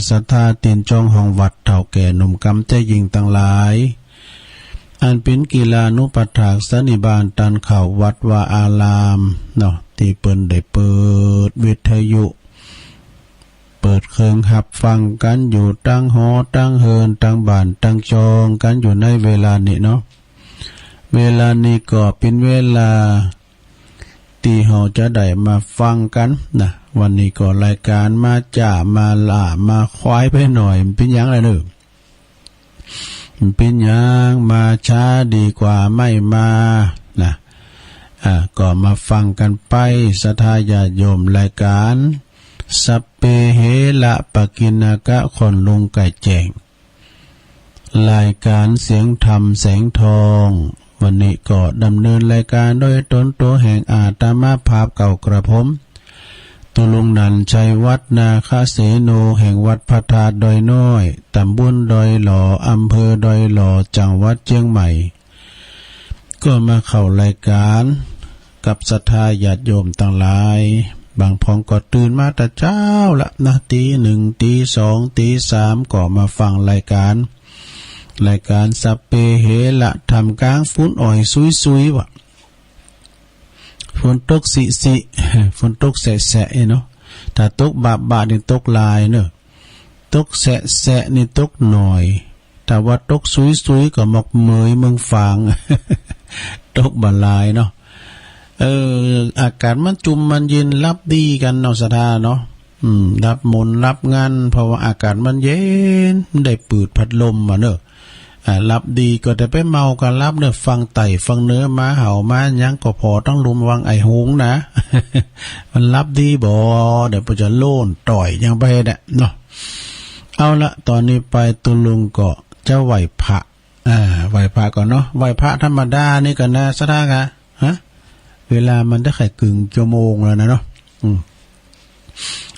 ศรัทธาตีนจองห้องวัดเฒ่าแก่หนุ่มกำใจยิงต่างหลายอันเป็นกีฬานุปัฏฐากสันนิบาตตันเข้าวัดวาอารามเนาะที่เปิ้นได้เปิดวิทยุเปิดเครื่องหับฟังกันอยู่ตั้งหอตั้งเฮินตั้งบ้านตั้งจองกันอยู่ในเวลานี้เนาะเวลานี้ก็เป็นเวลาที่เราจะได้มาฟังกันนะวันนี้ก็รายการมาจ่ามาล่ามาควายไปหน่อยเป็นยังไงเนอะเป็นยังมาช้าดีกว่าไม่มานะก็มาฟังกันไปศรัทธาญาติโยมรายการสัพเพเหระปกิณกะคนลุงไก่แจงรายการเสียงธรรมแสงทองวันนี้ก็ดำเนินรายการโดยตนตัวแห่งอาตมาภาพเก่ากระผมตุลุงนันชัยวัดนาคเสโนแห่งวัดพระธาตุดอยน้อยตำบลดอยหล่ออำเภอดอยหล่อจังหวัดเชียงใหม่ก็มาเข้ารายการกับศรัทธาญาติโยมต่างหลายบางพองก็ตื่นมาแต่เช้าละนะตี 1 ตี 2 ตี 3ก็มาฟังรายการสัพเพเหระทำกลางฝุ่นอ่อยซุยๆวะฝนตกสิฝนตกแสะๆเนาะถ้าตกบานี่ตกลายเนอะตกแสะนี่ตกหน่อยแต่ว่าตกซุยๆก็หมอกเมยเมืองฟาง ตกบาลายเนาะอากาศมันจุ่มมันเย็นรับดีกันเนาะศรัทธาเนาะรับมนรับงานเพราะว่าอากาศมันเย็นได้ปืดพัดลมมาเนอะรับดีก็แต่ไปเมากันรับเนอะฟังไต่ฟังเนื้อมาเห่ามายังก็พอต้องลุมวังไอหงนะ มันรับดีบ่เดี๋ยวจะโล่นต่อยยังไปเนี่ยเนาะเอาละตอนนี้ไปตุลุงก็จะไหวพระไหวพระก่อนเนาะไหวพระธรรมดานี่กันนะศรัทธากะฮะเวลามันได้แค่กึ่งชั่วโมงแล้วนะเนาะ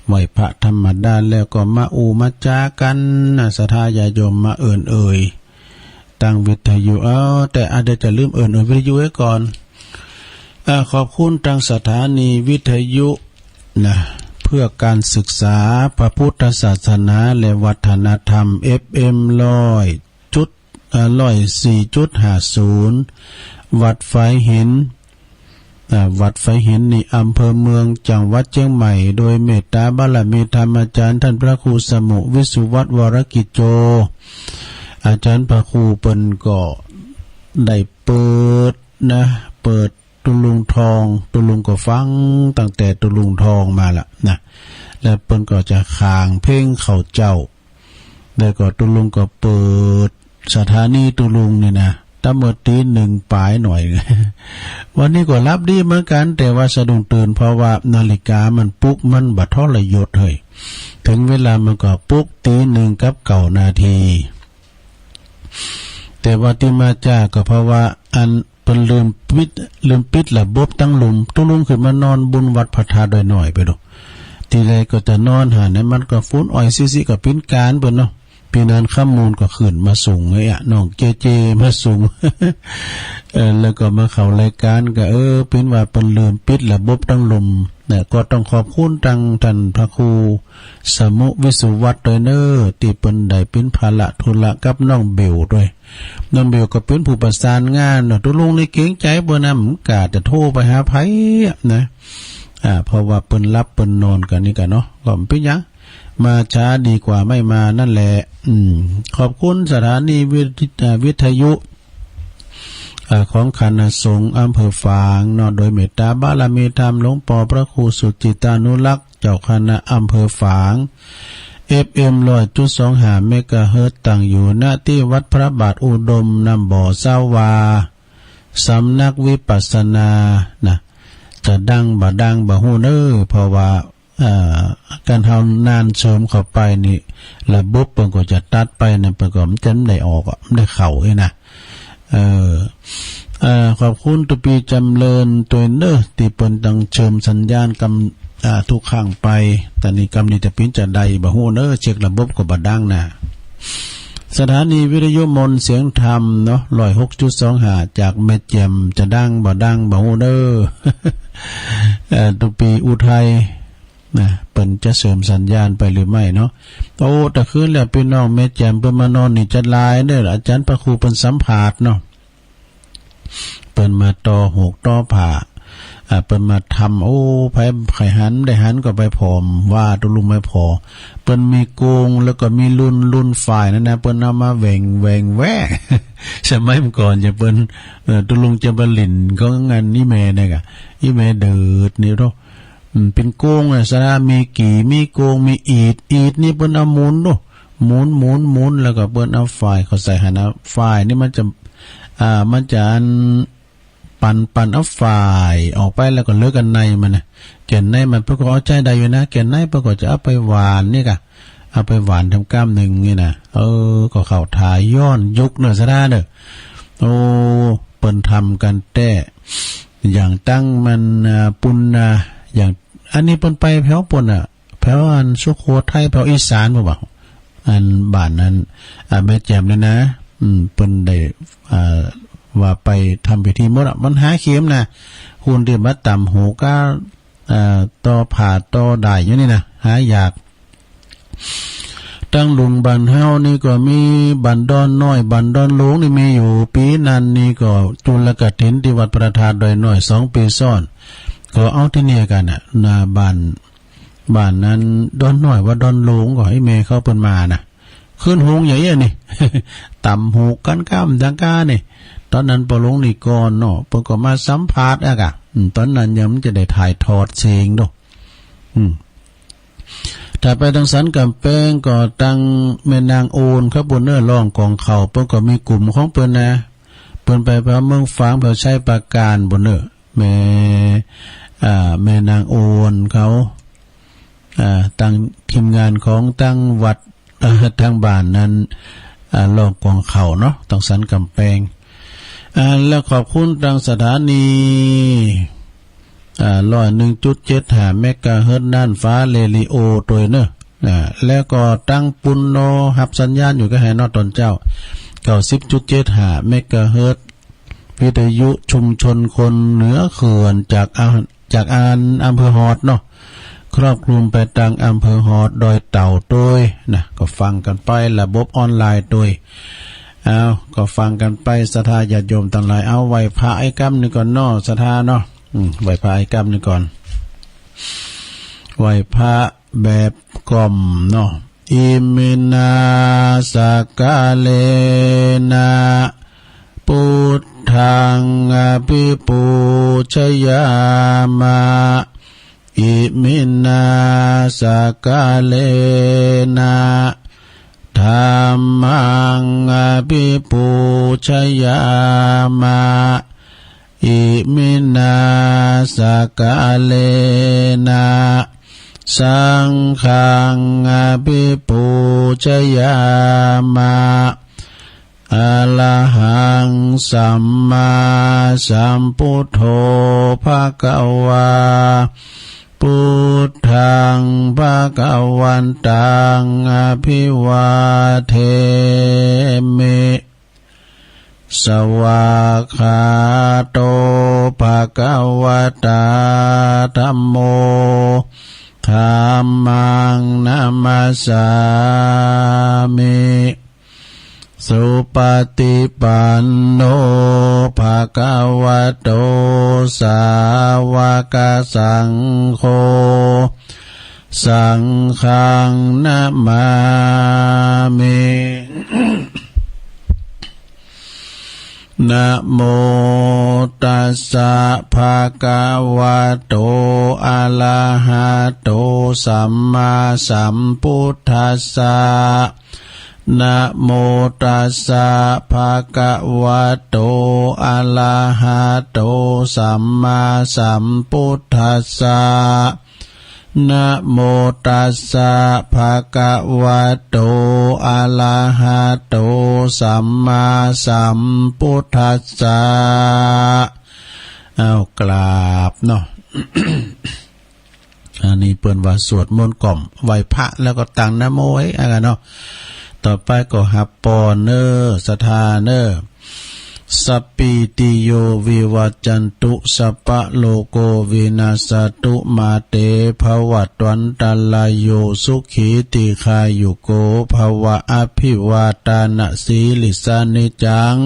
ไหวพระธรรมดาแล้วก็มามาจากันศรัทธาญาติโยมมาเอ่ยตั้งวิทยุแต่อาจจะลืมวิทยุไว้ก่อนขอบคุณทางสถานีวิทยุนะเพื่อการศึกษาพระพุทธศาสนาและวัฒนธรรม FM 104.50 วัดไฟหินวัดไฟหินนี่อำเภอเมืองจังหวัดเชียงใหม่โดยเมตตาบารมีธรรมอาจารย์ท่านพระครูสมุวิสุวัฒน์วรกิจโจอาจารย์พระครูเปิ้นก็ได้เปิดตุลุงทองตุลุงก็ฟังตั้งแต่ตุลุงทองมาละนะแล้วเปิ้นก็จะค้างเพลงเข้าเจ้าแล้วก็ตุลุงก็เปิดสถานีตุลุงนี่นะตั้งหมดตี 1 ปลายหน่อย วันนี้ก็รับดีเหมือนกันแต่ว่าสะดุ้งตื่นเพราะว่านาฬิกามันปลุกมันบัดทรยศเฮ้ยถึงเวลามันก็ปลุกตี 1 กับ 9 นาทีแต่ว่าที่มาจากก็เพราะว่าอันเป็นลืมปิดระบบตั้งลุมตุ้ลุงขึ้นมานอนบุญวัดพระธาตุดอยน้อยไปดอกทีใดก็จะนอนหาในมันก็ฟุ้นอ่อยซิๆกับปิ้นการเปิ้นเนาะปีนั้นข้ามมูลก็ขึ้นมาส่งไอ้น้องเจมาส่ง แล้วก็มาเข้ารายการก็เป็นว่าเป็นลืมปิดระบบตั้งลุมเนี่ยก็ต้องขอบคุณทางท่านพระครูสมุวิสุวัฒน์ด้วยเนอที่เปิ้นได้เป็นภาระธุระกับน้องเบลด้วยน้องเบลก็เป็นผู้ประสานงานเนาะตุลุงนี่เกรงใจบ่นำกะจะโทรไปหาไผนะเพราะว่าเปิ้นรับเปิ้นนอนกันนี่กันเนาะก็เป็นหยังมาช้าดีกว่าไม่มานั่นแหละขอบคุณสถานีวิทยุของคณะสงฆ์อำเภอฝางเนาะโดยเมตตาบารมีธรรมหลวงปู่พระครูสุจิตานุรักษ์เจ้าคณะอำเภอฝาง FM 100.25 เมกะเฮิรตซ์ตั้งอยู่ณที่วัดพระบาทอุดมนำบ่อเศร้าวาสำนักวิปัสสนานะจะดังบ่ฮู้เด้อเพราะว่าการเฮานานเสริมเข้าไปนี่ระบบเพิ่นก็จะตัดไปนั่นเพิ่นก็มันจะได้ออกไม่ได้เข้านะขอบคุณตุปีจำเริญตัวเนอที่เปิ้นตั้งเชิมสัญญาณกำทุกข้างไปแต่นี่กำนี้จะปิ้นจะใดบ่ฮู้เด้อเช็คระบบก็บ่ดังนะสถานีวิทยุมนต์เสียงธรรมเนาะ 106.25 จากแม่แจ่มจะดังบ่ฮู้เด้อตุปีอุทัย นะเปิ้นจะเสริมสัญญาณไปหรือไม่เนาะโอ้แต่คืนแล้วพี่น้องแม่แจ่มเปิ้นมานอนนี่จะลายเด้ออาจารย์พระครูเปิ้นสัมภาษณ์เนาะเปิ้นมาต่อหกต่อผ่าเปิ้นมาทำโอ้ไผหันได้หันก็ไปผอมว่าตุลุงไม่พอเปิ้นมีโกงแล้วก็มีรุ่นฝ่ายนั่นนะเปิ้นเอามาแหว่งแว่สมัยก่อนจะเปิ้นตุลุงจะบลินก็งานนี่แม่เนี่ยก็อีแม่เดิดนี่เนาะเป็นโกงสระมีกี่มีโกงมีอีดนี่เปิ้นเอาหมุนเนาะหมุนแล้วก็เปิ้นเอาฝ่ายเขาใส่หันเอาฝ่ายนี่มันจะปันเอาฝ่ายออกไปแล้วก็เลิกกันในมันนะแก่นในมันเพื่อก็เอาใจได้อยู่นะแก่นในเพื่อก็จะเอาไปหวานนี่กะเอาไปหวานทำกล้ามหนึ่งนี่นะก็เข้าถ่ายย้อนยุกเนอะซะได้เนอะโอ้เปิ้นทำกันแต่อย่างตั้งมันปุ่นอย่างอันนี้เปิ้นไปแถวปุ่นแถวอันสุโขทัยแถวอีสานบ่อันบ้านนั้นแม่แจ่มเลยนะเปิ้นได้ว่าไปทำพิธีมดมันหาเข็มนะหุ่นเดียมาต่ำหูก็ต่อผ่าต่อได้อยู่นี่นะหาอยากตั้งลุงบันเฮานี่ก็มีบันดอนน้อยบันดอนหลวงนี่มีอยู่ปีนั้นนี่ก็จุลกฐินที่วัดประธานโดยน้อย2 ปีซ้อนก็เอาที่นี่กันนาบ้านนั้นดอนน้อยว่าดอนหลวงก็ให้เมเข้าเปิ้นมานะขึ้นหงใหญ่นี่ ต่ำหูกันก้ามดังก้านี่ตอนนั้นปอลงนี่ก่อนเนาะเพิ่นก็มาสัมภาษณ์อ่ะตอนนั้นยังมันจะได้ถ่ายทอดเสียงดอกถ้าไปทางสันกำแพงก็ตั้งแม่นางโอนครับบนเนื้อร่องกองเขาเพิ่นก็มีกลุ่มของเพิ่นนะเพิ่นไปเมืองฝางเพิ่นใช้ประการบนเนื้อแม่นางโอนเขาตั้งทีมงานของตั้งวัดทางบ้านนั้นร่องกองเขาเนาะทางสันกำแพงแล้วขอบคุณทางสถานี101.75 เมกะเฮิรตซ์น่านฟ้าเรดิโอตัวเนอะแล้วก็ตั้งปุณโนหับสัญญาณอยู่กับแห่นอตอนเจ้า 90.75 เมกะเฮิรตซ์วิทยุชุมชนคนเหนือเขื่อนจากอำเภอฮอดเนาะครอบคลุมไปตั้งอำเภอฮอดดอยเต่าด้วยนะก็ฟังกันไประบบออนไลน์ด้วยก็ฟังกันไปศรัทธาญาติโยมทั้งหลายเอาไหว้พระไอ้กำนี่ก่อนเนาะศรัทธาเนาะไหว้พระไอ้กำนี่ก่อนไหว้พระแบบกล่อมเนาะอิมินาสักกะเลนะพุทธังอภิปูชยามะอิมินาสักกะเลนะธัมมังอภิปูชยามะอิมินาสักกะเลนะสังฆังอภิปูชยามะอะระหังสัมมาสัมพุทโธภคะวาพุทธังภคะวันตังอภิวาเทมิสวากขาโตภคะวตาธัมโมธัมมังนัมมัสสามิสุปฏิปันโนภะคะวะโตสาวกสังโฆสังฆังนะมามิ นะโมตัสสะภะคะวะโตอะระหะโตสัมมาสัมพุทธัสสะนะโมตัสสะภะคะวะโตอะระหะโตสัมมาสัมพุทธัสสะนะโมตัสสะภะคะวะโตอะระหะโตสัมมาสัมพุทธัสสะเอากราบเนาะ อันนี้เปิ้นว่าสวดมนต์กล่อมไหว้พระแล้วก็ตั้งนะโมไว้เนาะต่อไปก็หับปอเนอศรัทธาเนอ สัพพิติโยวิวัจจันตุสัพพะโลโกวินาศตุมาเตภวัตวันตลายโยสุขีติขายุโกภวะอภิวาทานะสีลิสานิจัง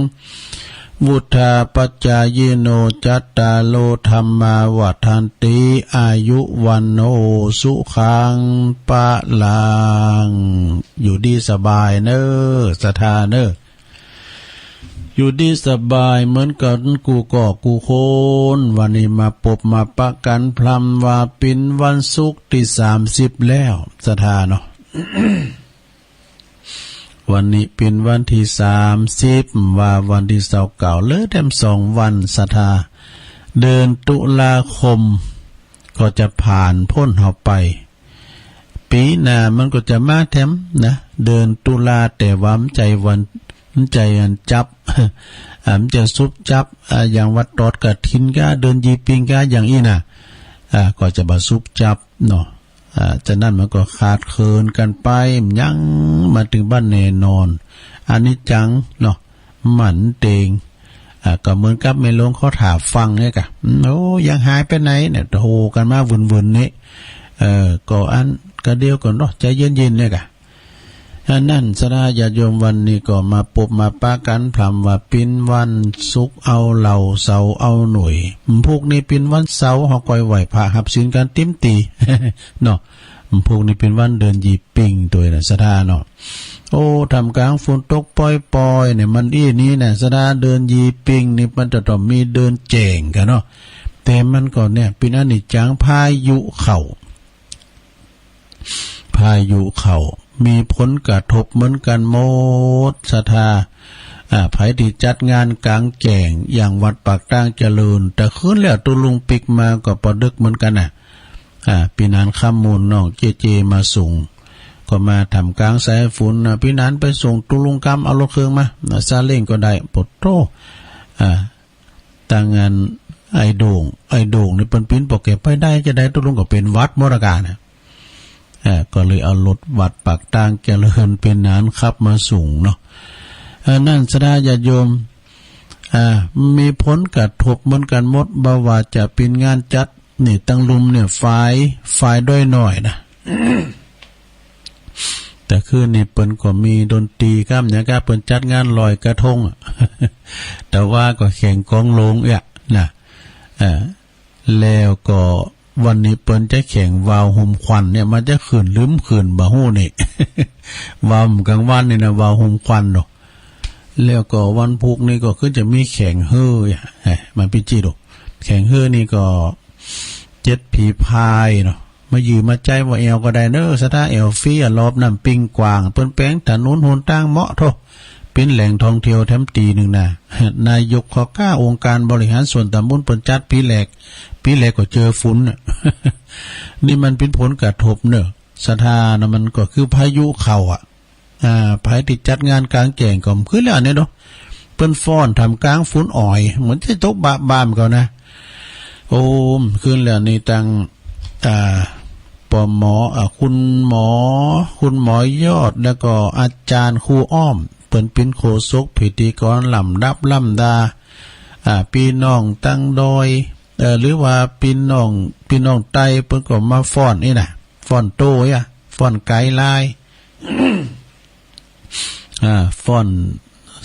วุธาปัจจายโนจัตตาโลธรรมาวัฏันติอายุวันโนสุขังปะลังอยู่ดีสบายเนอศรัทธาเนออยู่ดีสบายเหมือนกันกูก่อกูโคนวันนี้มาปบมาปะกันพลัมว่าเป็นวันศุกร์ที่30แล้วศรัทธาเนาะ วันนี้เป็นวันที่30ว่าวันที่29เหลือแค่2วันศรัทธาเดือนตุลาคมก็จะผ่านพ้นเฮาไปปีหน้ามันก็จะมาแถมนะเดือนตุลาแต่ว่าใจวันใจอันจับมันจะซุบจับอย่างวัดตอดกะทินกะเดินยีปิงกะอย่างอีน่ะก็จะบ่ซุบจับเนาะจะนั่นมันก็ขาดเคินกันไปยังมาถึงบ้านแน่นอนอันนี้จังเนาะหมันเตงก็เหมือนกับแม่ลงเขาถามฟังเนี่ยกะโอ้ยังหายไปไหนเนี่ยโหกันมาวุ่นๆนี่ก็อันก็เดียวก่อนเนาะใจเย็นๆเนี่ยกะนั่นสราญาติโยมวันนี้ก็มาปบมาปะกันพรำว่าเป็นวันศุกร์เอาเหล่าเสาร์เอาหน่วยพวกนี้เป็นวันเสาร์เฮาก้อยไหวพระหับศีลกันติ้มตีเนาะพวกนี้เป็นวันเดินยีปิงตัวน่ะสราเนาะโอ้ทำกลางฝนตกปล่อยๆเนี่ยมันนี้น่ะสราเดินยีปิงนี่มันจะต้องมีเดินแจงกันเนาะแต่มันก็เนี่ยเป็นอนิจจังพายุเข้ามีผลกระทบเหมือนกันหมดศรัทธาไผที่จัดงานกลางแจ้งอย่างวัดปากตั้งเจริญแต่คืนแล้วตุลุงปิกมาก็ปอดึกเหมือนกันปีนั้นข้ามมูลน้องเจมาส่งก็มาทำกลางสายฝนปีนั้นไปส่งตุลุงกำเอารถเครื่องมาซาเล้งก็ได้ปดโตต่างงานไอโด่งนี่เป็นปิ้นปกเก็บไปได้จะได้ตุลุงก็เป็นวัดมรกานะก็เลยเอารถวัดปากตั้งเจริญเป็นนานขับมาสูงเนาะนั่นสดาญาติโยมมีผลกระทบเหมือนกันหมดบ่ว่าจะเป็นงานจัดนี่ตั้งลุมเนี่ยฝ่ายด้วยหน่อยนะ แต่คือนี่เปิ้นก็มีดนตรีครับเนี่ยก็เปิ้นจัดงานลอยกระทง แต่ว่าก็แข่งกองโลงนะแล้วก็วันนี้เปิ้นจะแข่งวาวห่มควันเนี่ยมันจะขึ้นลืมขึ้นบ่ฮู้นี่ วาวกลางวันนี่นะวาวห่มควันเนาะแล้วก็วันพุธนี่ก็คือจะมีแข่งเฮ้อมันเป็นจีดอกแข่งเฮ้อนี่ก็7ผีพายเนาะมายืมมาใจว่าเอวก็ได้เด้อสถาเอลฟรีรอบน้ำปิงกวางเปิ้นแป้งถนนหนทางเหมาะโทเป็นแหล่งท่องเที่ยวแถมตีนึงนะนายกขอก้าองค์การบริหารส่วนตำบลเปิ้นจัดปีแรกก็เจอฝุ่น นี่มันเป็นผลกระทบเนอะสถานะมันก็คือพายุเข้าภัยที่จัดงานกลางแจ้งก็คือแล้วเนี่ยเนาะเปิ้นฟ้อนทำกลางฝนอ่อยเหมือนที่ตกบ้ามเขานะโอ้คืนแล้วนี่ตั้งปหมอคุณหมอยอดแล้วก็อาจารย์ครูอ้อมเปิ้นเป็นโฆษกพิธีกรลำดับลำดาพี่น้องตั้งดอยหรือว่าพี่น้องไตเปิ้นก็มาฟ้อนนี่น่ะฟ้อนโต้ฟ้อนไกลาย ฟ้อน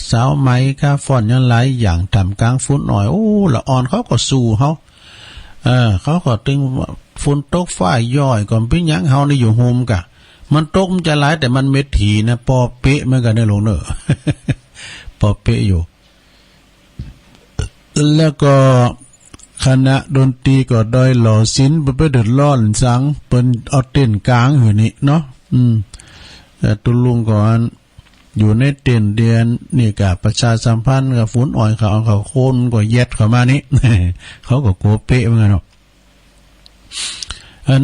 สาวไหมค่ะฟ้อนยังหลายอย่างทำกลางฝนหน่อยโอ้ละอ่อนเขาก็สู้เขาก็ตึงฝนตกฟ้าย่อยก่อนเป็นหยังเฮานี่อยู่โฮมกะมันตกมันจะหลายแต่มันเม็ดถีนะปอเป๊ะเหมือนกันได้ลงเนอะ ปอเป๊ะอยู่แล้วก็คณะดนตรีก็ดอยหล่อศิลป์ไปเดือดร้อนสังเปิ้นเอาเต้นกลางอยู่นี่เนาะแต่ตุลุงก่อนอยู่ในเต้นเดือนนี่กะประชาสัมพันธ์กับฝนอ่อยเขาโคนก็เย็ดเข้ามานี่ เขาก็โกเป๊ะเหมือนกันเนาะ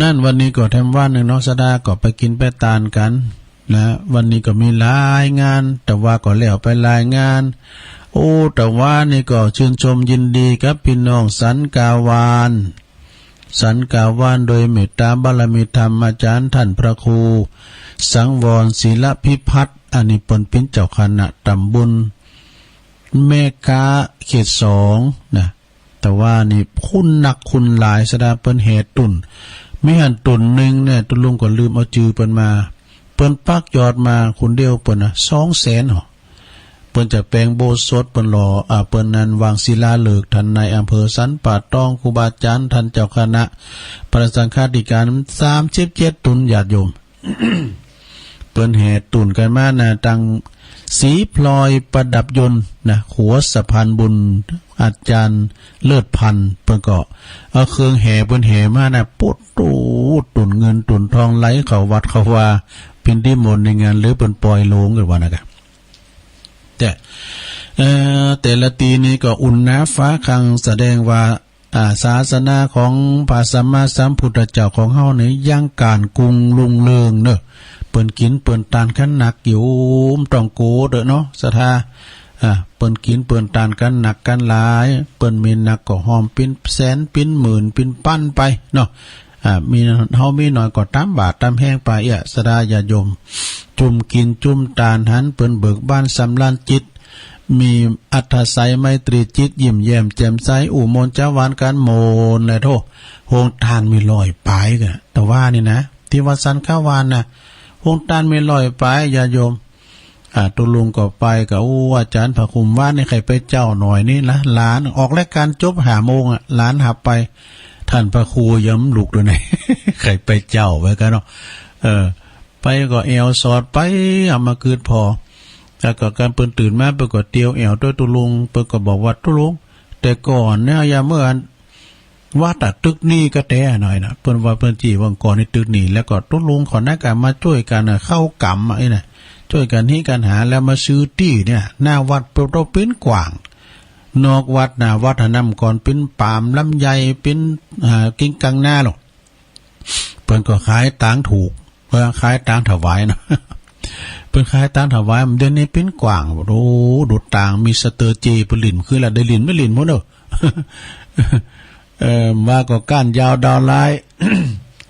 นั่นวันนี้ก็แถมวันหนึ่งเนาะสดาก็ไปกินไปตานกันนะวันนี้ก็มีหลายงานแต่ว่าก็แล้วไปหลายงานโอ้แต่ว่านี่ก็ชื่นชมยินดีกับพี่น้องสันกาวานโดยเมตตาบารมีธรรมอาจารย์ท่านพระครูสังวรศิลพิพัฒน์อันนี้เป็นเจ้าคณะตำบล แม่ค้าเขต2นะแต่ว่านี่คุณหนักคุณหลายสดาเปิ้นแห่ตุนมีหันตุนนึงเนี่ยตุลุงก็ลืมเอาจือเปิ้นมาเปิ้นปักยอดมาคุณเดียวเปิ้นน่ะ 200,000 หรอเปิ้นจะแปลงโบสถ์เปิ้นหล่อเปิ้นนั้นวางศิลาฤกษ์ท่านนายอำเภอสันป่าตองครูบาอาจารย์ท่านเจ้าคณะประสังฆาธิการ37ตุนญาติโยม เปิ้นแห่ตุนกันมานะตังสีพลอยประดับยนต์นะขัวสะพานบุญอาจารย์เลิศพันธ์เปิ้นก็เอาเครื่องแห่เปิ้นแห่มานะปุ๊ดตูตุนเงินตุนทองไหลเข้าวัดเข้าว่าเป็นที่มนต์ในงานหรือเปิ้นปล่อยโลงกันว่านะครับแต่ละตีนี้ก็อุ่นน้าฟ้าคังแสดงว่าศาสนาของพระสัมมาสัมพุทธเจ้าของเฮานี่ยังการกุงลุงเรืองเนอะเปิ้นกินเปิ้นตานกันหนักอยู่ต้องโกเด้อเนาะศรัทธาเปิ้นกินเปิ้นตานกันหนักกันหลายเปิ้นมีหนักก็หอมเป็นแสนเป็นหมื่นเป็นปั้นไปเนาะมีเฮามีน้อยก็ตามบาทตามแห้งไปสดาญาโยมจุ่มกินจุ่มตานหันเปิ้นเบิกบ้านสำราญจิตมีอัธไสยไมตรีจิตยิ้มแย้มแจ่มใสอุโมนจาวานการโมนเลยโทโฮงทานมีลอยปลายกันแต่ว่านี่นะที่วัดสันข้าวานนะโฮงทานมีลอยปลายญาโยมตุลุงก็ไปกับอาจารย์พระคุมว่านี่ใครไปเจ้าหน่อยนี่ละหลานออกรายการจบ5 โมงหลานหับไปท่านพระครูย้ำลูกด้วยไหน ใครไปเจ้าไว้กันเนาะไปก็เอวสอดไปเอามาคืนพอแล้วก็การเปิ้นตื่นมาเปิ้นก็เตียวแอวด้วยตุลุงเปิ้นก็บอกว่าตุลุงแต่ก่อนเนี่ยอย่าเมื่อว่าตัดตึกนี้ก็แต้หน่อยนะเปิ้นว่าเปิ้นจี้ว่าก่อนนี่ตึกนี้แล้วก็ตุลุงขอนักการมาช่วยกันเข้ากรรมไอ้น่ะช่วยกันที่กันหาแล้วมาซื้อที่เนี่ยหน้าวัดเปิ้นเป็นกว้างนอกวัดหน้าวัดนำก่อนเป็นปาล์มลำไยเป็นกิ่งกังหน้าหรอกเปิ้นก็ขายต่างถูกเพื่อขายต่างถวายเนาะเปิ้นขายตามถวายมันเดือนนี้เป็นกว้างโอ้ดูดต่างมีสเตอร์จีปลินคือละได้ลินไม่ลินหมดเด้อว่าก็ก้านยาวดาวลาย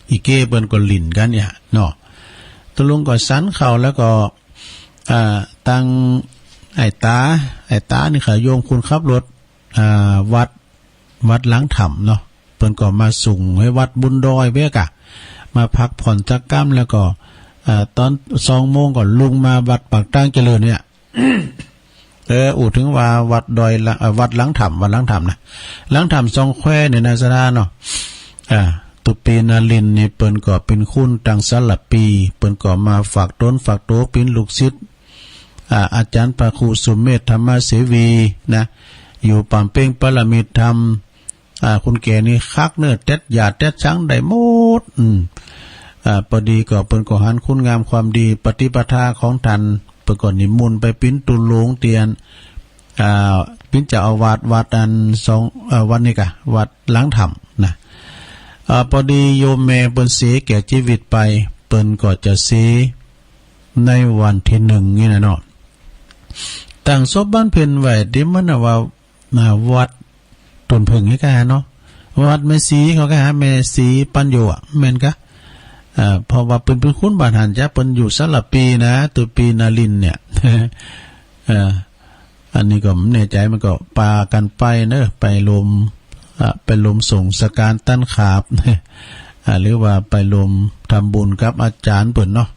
อีเก้เปิ้นก็ลินกันเนี่ยเนาะตะลุงก็สันเข้าแล้วก็ตังไอ้ตานี่ค่ะโยมคุณขับรถวัดหลังถ้ำเนาะเปิ้นก็มาส่งให้วัดบุญดอยเว้ยกะมาพักผ่อนจักกรรมแล้วก็ตอน2 โมงก่อนลุงมาวัดปากตั้งเจริญเนี่ย ถึงว่าวัดดอยวัดหลังถ้ำนะหลังถ้ำ2 แควเนี่ยนะสดาเนาะตุปีนาลินนี่เปิ้นก็เป็นคุณตังสลับปีเปิ้นก็มาฝากต้นฝากโตเป็นลูกศิษย์อาจารย์พระครูสุเมธธรรมเสวีนะอยู่ปามเป้งปรมิตรธรรมคุณแก่นี่คักเนื้อเต็ดหยาดเต็ดช้างได้หมดพอดีก็เปิ้นก็หันคุณงามความดีปฏิปทาของท่านเปิ้นก็นิมนต์ไปปิ้นตุลงเตียนปิ้นเจ้าอาวาสวัดอันวัดนี่กะวัดหลังถ้ำนะพอดีโยมแม่เปิ้นเสียแก่ชีวิตไปเปิ้นก็จะเสียในวันที่1นี่นะเนาะตั้งศพบ้านเพิ่นไว้ที่มันว่าวัดต้นพึ่งนี่กะเนาะวัดแม่สีเขาก็หาแม่สีปัญโยแม่นกะเพราะว่าเป็นคุณบาทหันจะเป็นอยู่สลับปีนะตัวปีนาลินเนี่ย อันนี้ก็ไม่แน่ใจมันก็ปากันไปเนอะไปลมส่งสการตั้นขาบ หรือว่าไปลมทำบุญกับอาจารย์เปิ่นเนาะ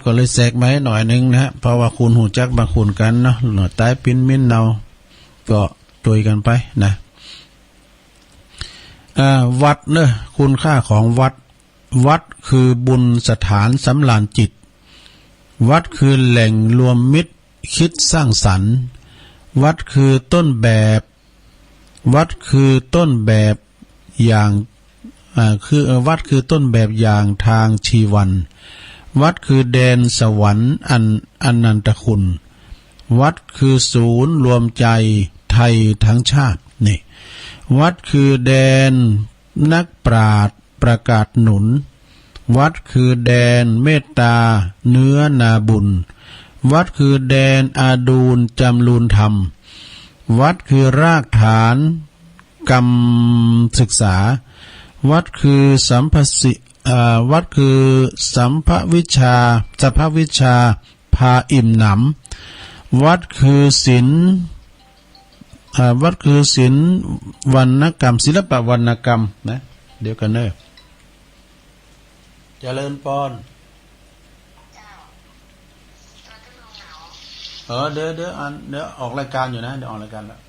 ก็เลยแทรกมาให้หน่อยนึงนะเพราะว่าคุณหูจักบางคุณกันเนาะหน่อยใต้ปิ้นมิ้นเนาก็โดยกันไปนะวัดเนอะคุณค่าของวัดคือบุญสถานสำราญจิตวัดคือแหล่งรวมมิตรคิดสร้างสรรค์วัดคือต้นแบบวัดคือต้นแบบอย่างวัดคือต้นแบบอย่างทางชีวันวัดคือแดนสวรรค์อันนันตคุณวัดคือศูนย์รวมใจไทยทั้งชาตินี่วัดคือแดนนักปราชญ์ประกาศหนุนวัดคือแดนเมตตาเนื้อนาบุญวัดคือแดนอาดูลจำรูนธรรมวัดคือรากฐานกรรมศึกษาวัดคือวัดคือสัมภวิชาพาอิ่มหนำวัดคือศีล วัดคือศิลป์วรรณกรรมศิลปะวรรณกรรมนะเดี๋ยวกันเนอะเจริญพรเดี๋ยวออกรายการอยู่นะเดี๋ยวออกรายการแล้ว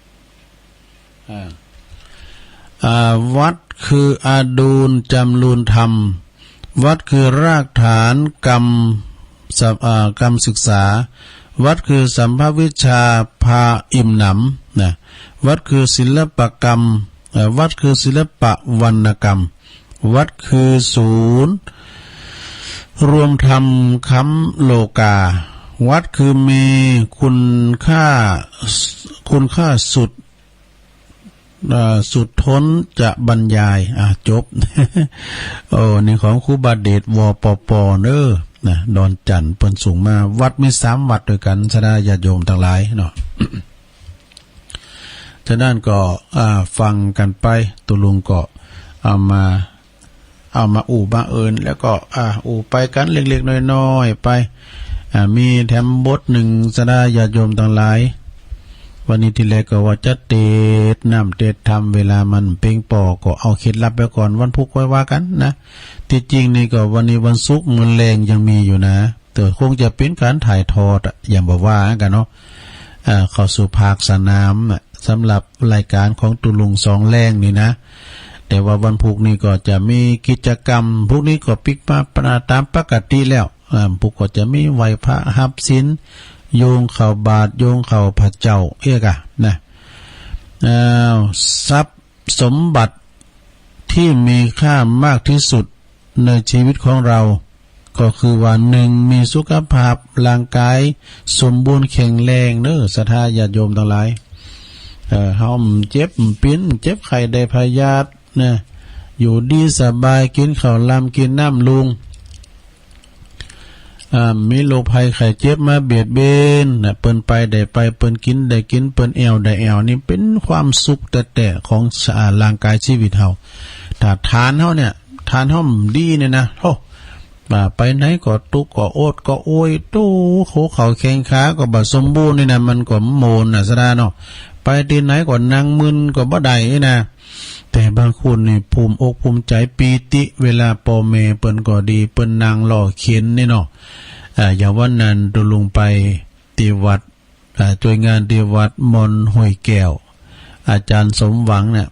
วัดคืออาดูลจำรูนธรรมวัดคือรากฐานกรรมศึกษาวัดคือสัมภวิชชาพาอิ่มหนำนะวัดคือศิลปกรรมวัดคือศิลปะวรรณกรรมวัดคือศูนย์รวมธรรมค้ำโลกาวัดคือมีคุณค่าสุดท้นจะบรรยายจบ นี่ของครูบาเดชวปปเนอนะดอนจันทร์เปิ้นสูงมาวัดมี3วัดด้วยกันสดาญาติโยมทั้งหลายเนาะ ฉะนั้นก็ฟังกันไปตุลุงก็เอามาอู่บ้าเอิญแล้วก็อู่ไปกันเล็กๆน้อยๆไปมีแถมบทหนึ่งสดาญาติโยมทั้งหลายวันนี้ที่แรกก็ว่าจะเตดน้ำเตดทำเวลามันเป่งปอก็เอาเคล็ดลับไปก่อนวันพุธไว้ว่ากันนะที่จริงนี่ก็วันนี้วันศุกร์มื้อแลงยังมีอยู่นะแต่คงจะเป็นการถ่ายทอดอย่างบอกว่ากันเนาะเข้าสู่ภาคสนามสำหรับรายการของตุลุงสองแรงนี่นะแต่ว่าวันพุธนี้ก็จะมีกิจกรรมพวกนี้ก็ปิกมาตามปกติแล้วพวกก็จะมีไหว้พระหับศีลโยงเข่าบาทโยงเข่าพระเจ้านะทรัพย์สมบัติที่มีค่ามากที่สุดในชีวิตของเราก็คือว่า1มีสุขภาพร่างกายสมบูรณ์แข็งแรงเด้อศรัทธาญาติโยมทั้งหลายเฮาเจ็บปิ้นเจ็บไข้ได้พยาธินะอยู่ดีสบายกินข้าวลำกินน้ำลุงมีโรคภัยไข้เจ็บมาเบียดเบียนเปิ้นไปได้ไปเปิ้นกินได้กินเปิ้นแอวได้แอวนี่เป็นความสุขแต่ของร่างกายชีวิตเฮาถ้าทานเฮาเนี่ยทานเฮาดีเนี่ยนะโธ่ไปไหนก็ตุกก็โอดก็โอยตู้โคเขาแข้งขาก็บ่สมบูรณ์นี่นะมันก็โมนซะดาเนาะไปที่ไหนก็นั่งมึนก็บ่ได้นะแต่บางคนนี่ภูมิอกภูมิใจปีติเวลาพ่อแม่เปิ้นก็ดีเปิ้นนางล่อเข็นนี่เนาะอย่างวันนั้นตุลุงไปที่วัดช่วยงานที่วัดมนห้วยแก้วอาจารย์สมหวังเนี่ย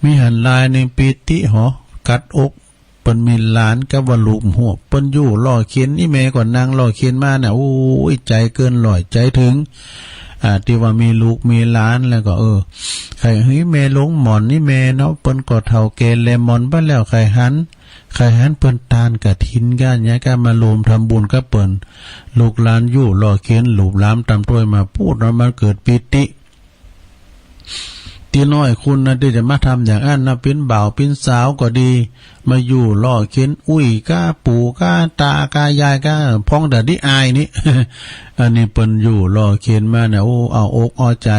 มีหันลายในปีติหอกัดอกเปิ้นมีหลานกับว่าลูกหัวเปิ้นอยู่ล่อเข็นนี่แม่ก็นางล่อเข็นมาน่ะโอ้ยใจเกินร้อยใจถึงที่ว่ามีลูกมีหลานแล้วก็ใครเฮ้ยแม่ลงหมอนนี่แม่เนาะเปิ้นก็เฒ่าแก่แลหมอนไปแล้วใครหันเปิ้นตานกฐินกันเนี่ยก็มารวมทำบุญกับเปิ้นลูกหลานอยู่รอเข็นลูกหลานตามต้วยมาพูดแล้วมันเกิดปิติตีน้อยคุณนะที่จะมาทำอย่างนั้นนะเป็นบ่าวเป็นสาวก็ดีมาอยู่รอเข็นอุ้ยก้าปู่ก้าตากายายก้าพ้องแต่ที่อายนี่ อันนี้เปิ้นอยู่รอเข็นมาเนี่ยโอ้เอาอกเอาใจ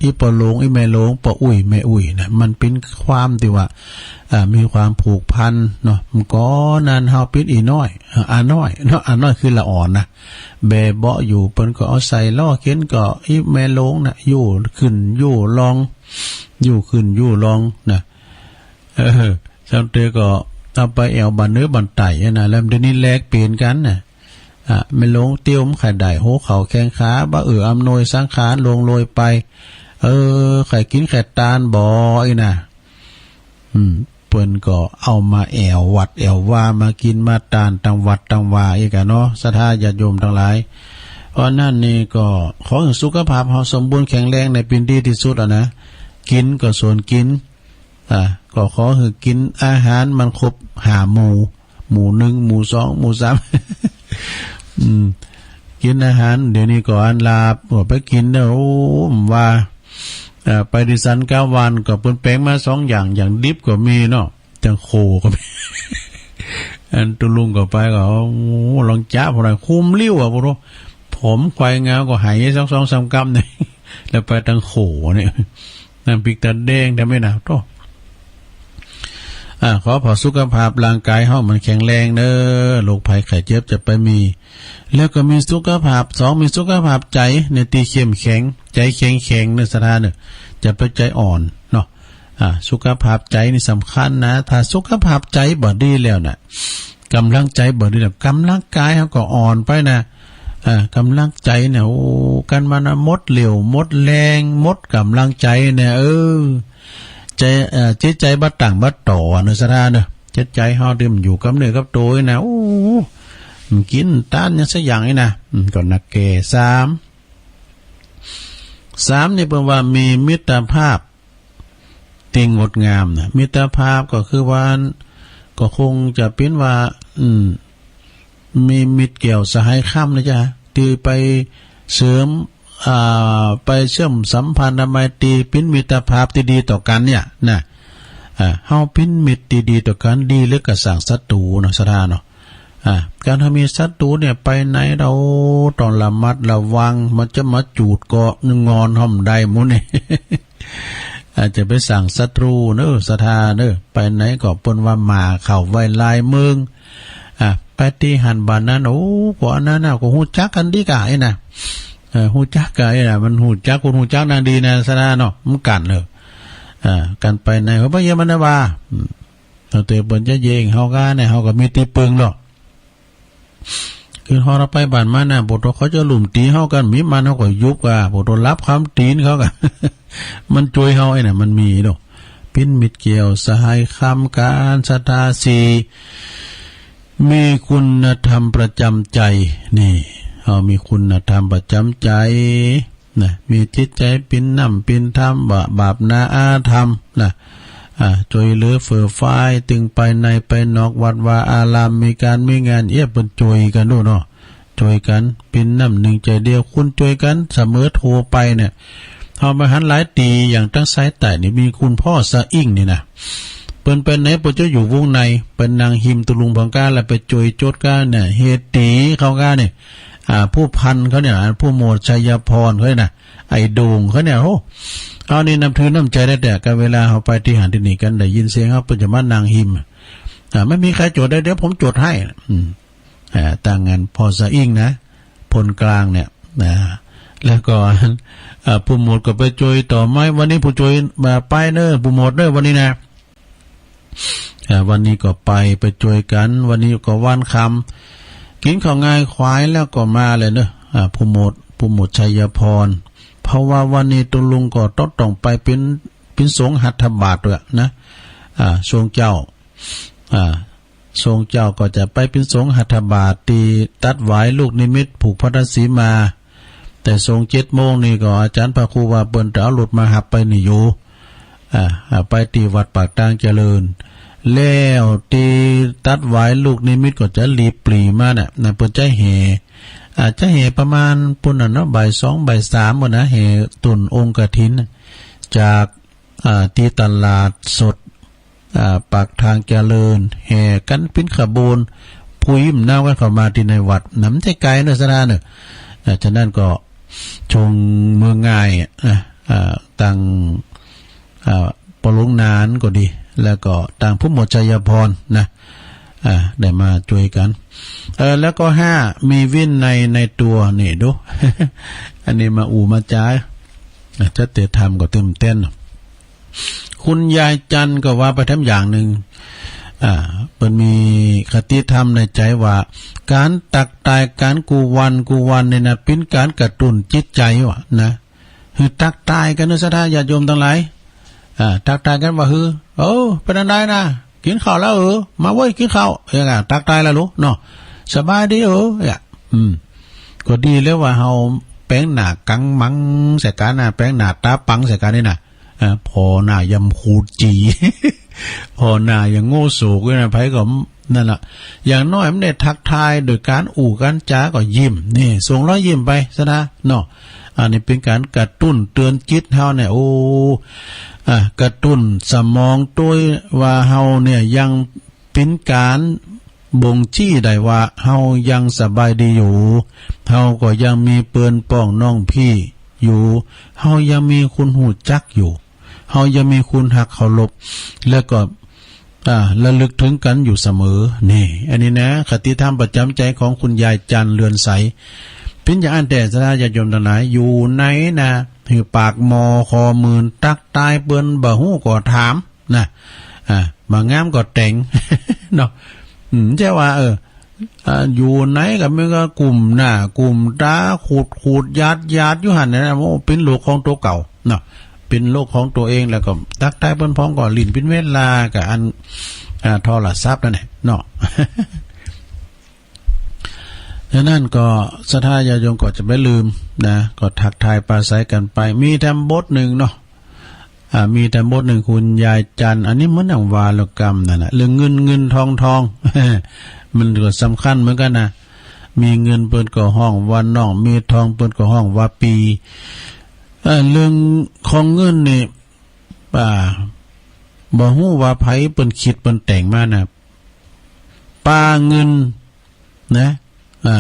อีปอหลงอีแม่หลงปออุ้ยแม่อุ้ยนะมันเป็นความที่ว่ามีความผูกพันเนาะมันก็นานเฮาปิดอีน้อยน้อยเนาะน้อยคือละอ่อนนะแบเบาะอยู่เปิ้นก็เอาใส่ล้อเข็นก็อีแม่หลงน่ะอยู่ขึ้นอยู่ลองอยู่ขึ้นอยู่ลองนะจังเตก็เอาไปแอวบันเนื้อบันไตนะแล้วเดี๋ยวนี้แลกเปลี่ยนกันน่ะแม่หลงเตี้ยวมไข่ได้โหเขาแข้งขาบ่อำนวยสังขารลงโรยไปไข่กินไข่ตาลบ่อยนะเปิ้นก็เอามาแอววัดแอวว่ามากินมาตานตังวัดตังวาอีกอะเนาะศรัทธาญาติโยมทั้งหลายเพราะนั่นนี่ก็ขอให้สุขภาพเฮาสมบูรณ์แข็งแรงในเป็นดีที่สุดนะกินก็ส่วนกินก็ขอให้กินอาหารมันครบ5หมู่1หมู่2หมู่3 กินอาหารเดี๋ยวนี้ก็อันลาบไปกินเด้อโอ้ว่าไปดิสัน9วันก็เปิ้นแปลงมา2อย่างดิบก็มีเนาะจังโคก็มี อันตุลุงก็ไปก็ลองจ้าพอได้คุมลิ้วอ่ะบ่รู้ผมควายงาก็หาย2-3 กรัมนี่ แล้วไปตังโขเนี่ยน้ำพริกตาแดงได้มั้ยนะโต ขอพอสุขภาพร่างกายเฮามันแข็งแรงเด้อโรคภัยไข้เจ็บจะไปมีแล้วก็มีสุขภาพ2มีสุขภาพใจในตีเข้มแข็งใจแข็งในสถานเนี่ยจะไปใจอ่อนเนาะสุขภาพใจนี่สำคัญนะถ้าสุขภาพใจบ่ดีแล้วน่ะกำลังใจบ่ดีแล้วกำลังกายเฮาก็อ่อนไปนะกำลังใจเนี่ยโอ้กันมันหมดเหลวหมดแรงหมดกำลังใจเนี่ยใจจิตใจบัดต่างบัดต่อในสถานเนี่ยจิตใจเฮาดื่มอยู่กับเนื้อกับตัวนะโอ้กินต้านยังสักอย่างนี่นะก่อนนักเก3นี่เป็นว่ามีมิตรภาพติงงดงามนะมิตรภาพก็คือว่าก็คงจะเป็นว่ามีมิตรเกี่ยวสหายข้ามนะจ๊ะที่ไปเสริมไปเชื่อมสัมพันธ์ไมตรีเป็นมิตรภาพที่ดีต่อกันเนี่ยนะเฮาเป็นมิตรที่ดีต่อกันดีหรือก็สร้างศัตรูเนาะสถานเนาะการทำมีศัตรูเนี่ยไปไหนเราต้องระมัดระวังมันจะมาจูดเกาะงอนห่อมใดมุนี่ อาจจะไปสั่งศัตรูเนอะสถาเนอะไปไหนก็ปนว่ามาเข้าไว้ลายเมืองไปที่หันบ้านนั้นโอ้กว่านั้นน่ะก็ฮู้จักกันดีกะไอ้น่ะฮู้จักกะไอ้น่ะมันฮู้จักคนฮู้จักนางดีนะสถาเนาะมันกันเลยกันไปไหนเขาบ่เยมันนะว่าเอาเตเปิ้นจะเยงเฮาก็เนี่ยเฮาก็มีตีปึงเนาะคือเฮาไปบ้านมาน่ะบ่ต้องเขาจะหลุมตีเฮากันมีมันเฮาก็ยุบว่าบ่ต้องรับคำตีนเขาก็มันช่วยเฮาไอ้น่ะมันมีเนาะปินมิตรเกี่ยวสหายคำการศรัทธาสีมีคุณธรรมประจำใจนี่เฮามีคุณธรรมประจำใจนะมีจิตใจเป็นน้ำเป็นธรรมบาปนาอาธรรมนะจอยเหลือเฟื่อฟ้ายตึงไปในไปนอกวัดว่าอารามมีการมีงานเอียบเป็นจอยกันด้วยเนาะจอยกันเป็นน้ำหนึ่งใจเดียวคุณจอยกันเสมอโทรไปเนี่ยเฮามาหันหลายตีอย่างตั้งสายแต่นี่มีคุณพ่อสะอิ่งนี่นะเปิ้นเป็นไหนปู่จะอยู่วงในเป็นนางหิมตุลุงพังกาแล้วไปจอยโจดกาเนี่ยเฮตีเขากาเนี่ยผู้พันเขาเนี่ยผู้โมดชัยพรเขาเนี่ยไอ้โด่งเขาเนี่ยโอ้เอานี่น้ำถือน้ำใจได้แต่กันเวลาเขาไปที่หาที่นี่กันได้ยินเสียงเขาเป็นจะมานางหิมไม่มีใครโจทย์ได้เดี๋ยวผมโจทย์ให้ต่างงานพอสะอิ่งนะพลกลางเนี่ยแล้วก็ผู้โมดก็ไปจอยต่อไม้วันนี้ผู้จอยมาไปเนอะผู้โมดเนอะวันนี้นะวันนี้ก็ไปจอยกันวันนี้ก็วันคำกินข้าวง่ายควายแล้วก็มาเลยเนอะผู้โมดชัยพรเพราะว่าวันนี้ตุลุงก็ต้องไปเป็นสงฆ์หัตถบาทด้วยนะทรงเจ้าก็จะไปเป็นสงฆ์หัตถบาทตีตัดหวายลูกนิมิตผูกพัทสีมาแต่ทรง7 โมงนี่ก็อาจารย์พระครูว่าเปิ้นจะเอารถมาหับไปนี่อยู่ไปที่วัดปากตางเจริญแล้วตีตัดหวายลูกนิมิตก็จะรีบปรีมาเนี่ยนะเปิ้นใจแห่อาจจะเหประมาณปุ่นน่ะเนาะบ่าย 2 บ่าย 3บ่นะเหตุนองค์กฐินจากที่ตลาดสดปากทางเจริญแห่กันเป็นขบวนผู้ยิ้มหน้ากันเข้ามาที่ในวัดน้ำใจไกลเนอะสถานเนอะฉะนั้นก็ชงเมืองง่ายต่างปลุงนานก็ดีแล้วก็ต่างผู้หมดชัยพรนะได้มาช่วยกันแล้วก็5มีวินัยในตัวนี่ดู อันนี้มามาจ้าจะเตะทำก็เต็มเต้นคุณยายจันก็ว่าไปทำอย่างหนึ่งเป็นมีคติธรรมในใจว่าการตักตายการกูวันเนี่ยนะเป็นการกระตุ้นจิตใจวะนะคือตักตายกันนะสัทธาญาติโยมทั้งหลายตักตายกันว่าเป็นอะไรนะกินข้าวแล้วมาเว้ยกินข้าวตักตายแล้วลูกเนาะสบายดีก็ดีแล้วว่าเฮาแป้งหน้ากังมังใส่กันนะแป้งหน้าตาปังใส่กันนี่นะพอหน้ายำขูดจี พอหน้าอย่างโง่สูกนะไผก็นั่นล่ะอย่างน้อยมันได้ทักทายโดยการกันจาก็ยิ้มนี่ส่งรอยยิ้มไปซะนะเนาะอันนี้เป็นการกระตุ้นเตือนจิตเฮาเนี่ยกระตุ้นสมองตัวว่าเฮาเนี่ยยังเป็นการบ่งชี้ได้ว่าเฮายังสบายดีอยู่เฮาก็ยังมีเปื้อนป้องน้องพี่อยู่เฮายังมีคุณหูจักอยู่เฮายังมีคุณหักเคารพแล้วก็ ระลึกถึงกันอยู่เสมอนี่อันนี้นะคติธรรมประจำใจของคุณยายจันเรือนใสเป็นอย่างอันแต่สราญาติโยมทั้งหลายอยู่ไหนนะถือปากมอคอมืนตักตายเปิ้นบ่ฮู้ก็ถามนะบางงามก็แต่ง เนาะเจ้าว่าอยู่ไหนก็มันก็กลุ่มหน้ากลุ่มตาขูดญาติอยู่หั่นนะโอ้เป็นโลกของตัวเก่าเนาะเป็นโลกของตัวเองแล้วก็ตักตายเปิ้นพ้องก็ลิ้นเป็นเวลากับอันโทรศัพท์นั่นแหละเนาะ ดังนั้นก็ศรัทธาญาติโยมก็จะไม่ลืมนะก็ทักทายปราศัยกันไปมีธรรมบทหนึ่งเนาะมีธรรมบทหนึ่งคุณยายจันอันนี้เหมือนอย่างวาลกรรมนั่นแหละเรื่องเงินทอง มันก็สำคัญเหมือนกันนะมีเงินเปิ้นก็ห้องวันน้องมีทองเปิ้นก็ห้องว่าปีเรื่องของเงินนี่บ่ฮู้ว่าไผเปิ้นคิดเปิ้นแต่งมานะปาเงินนะ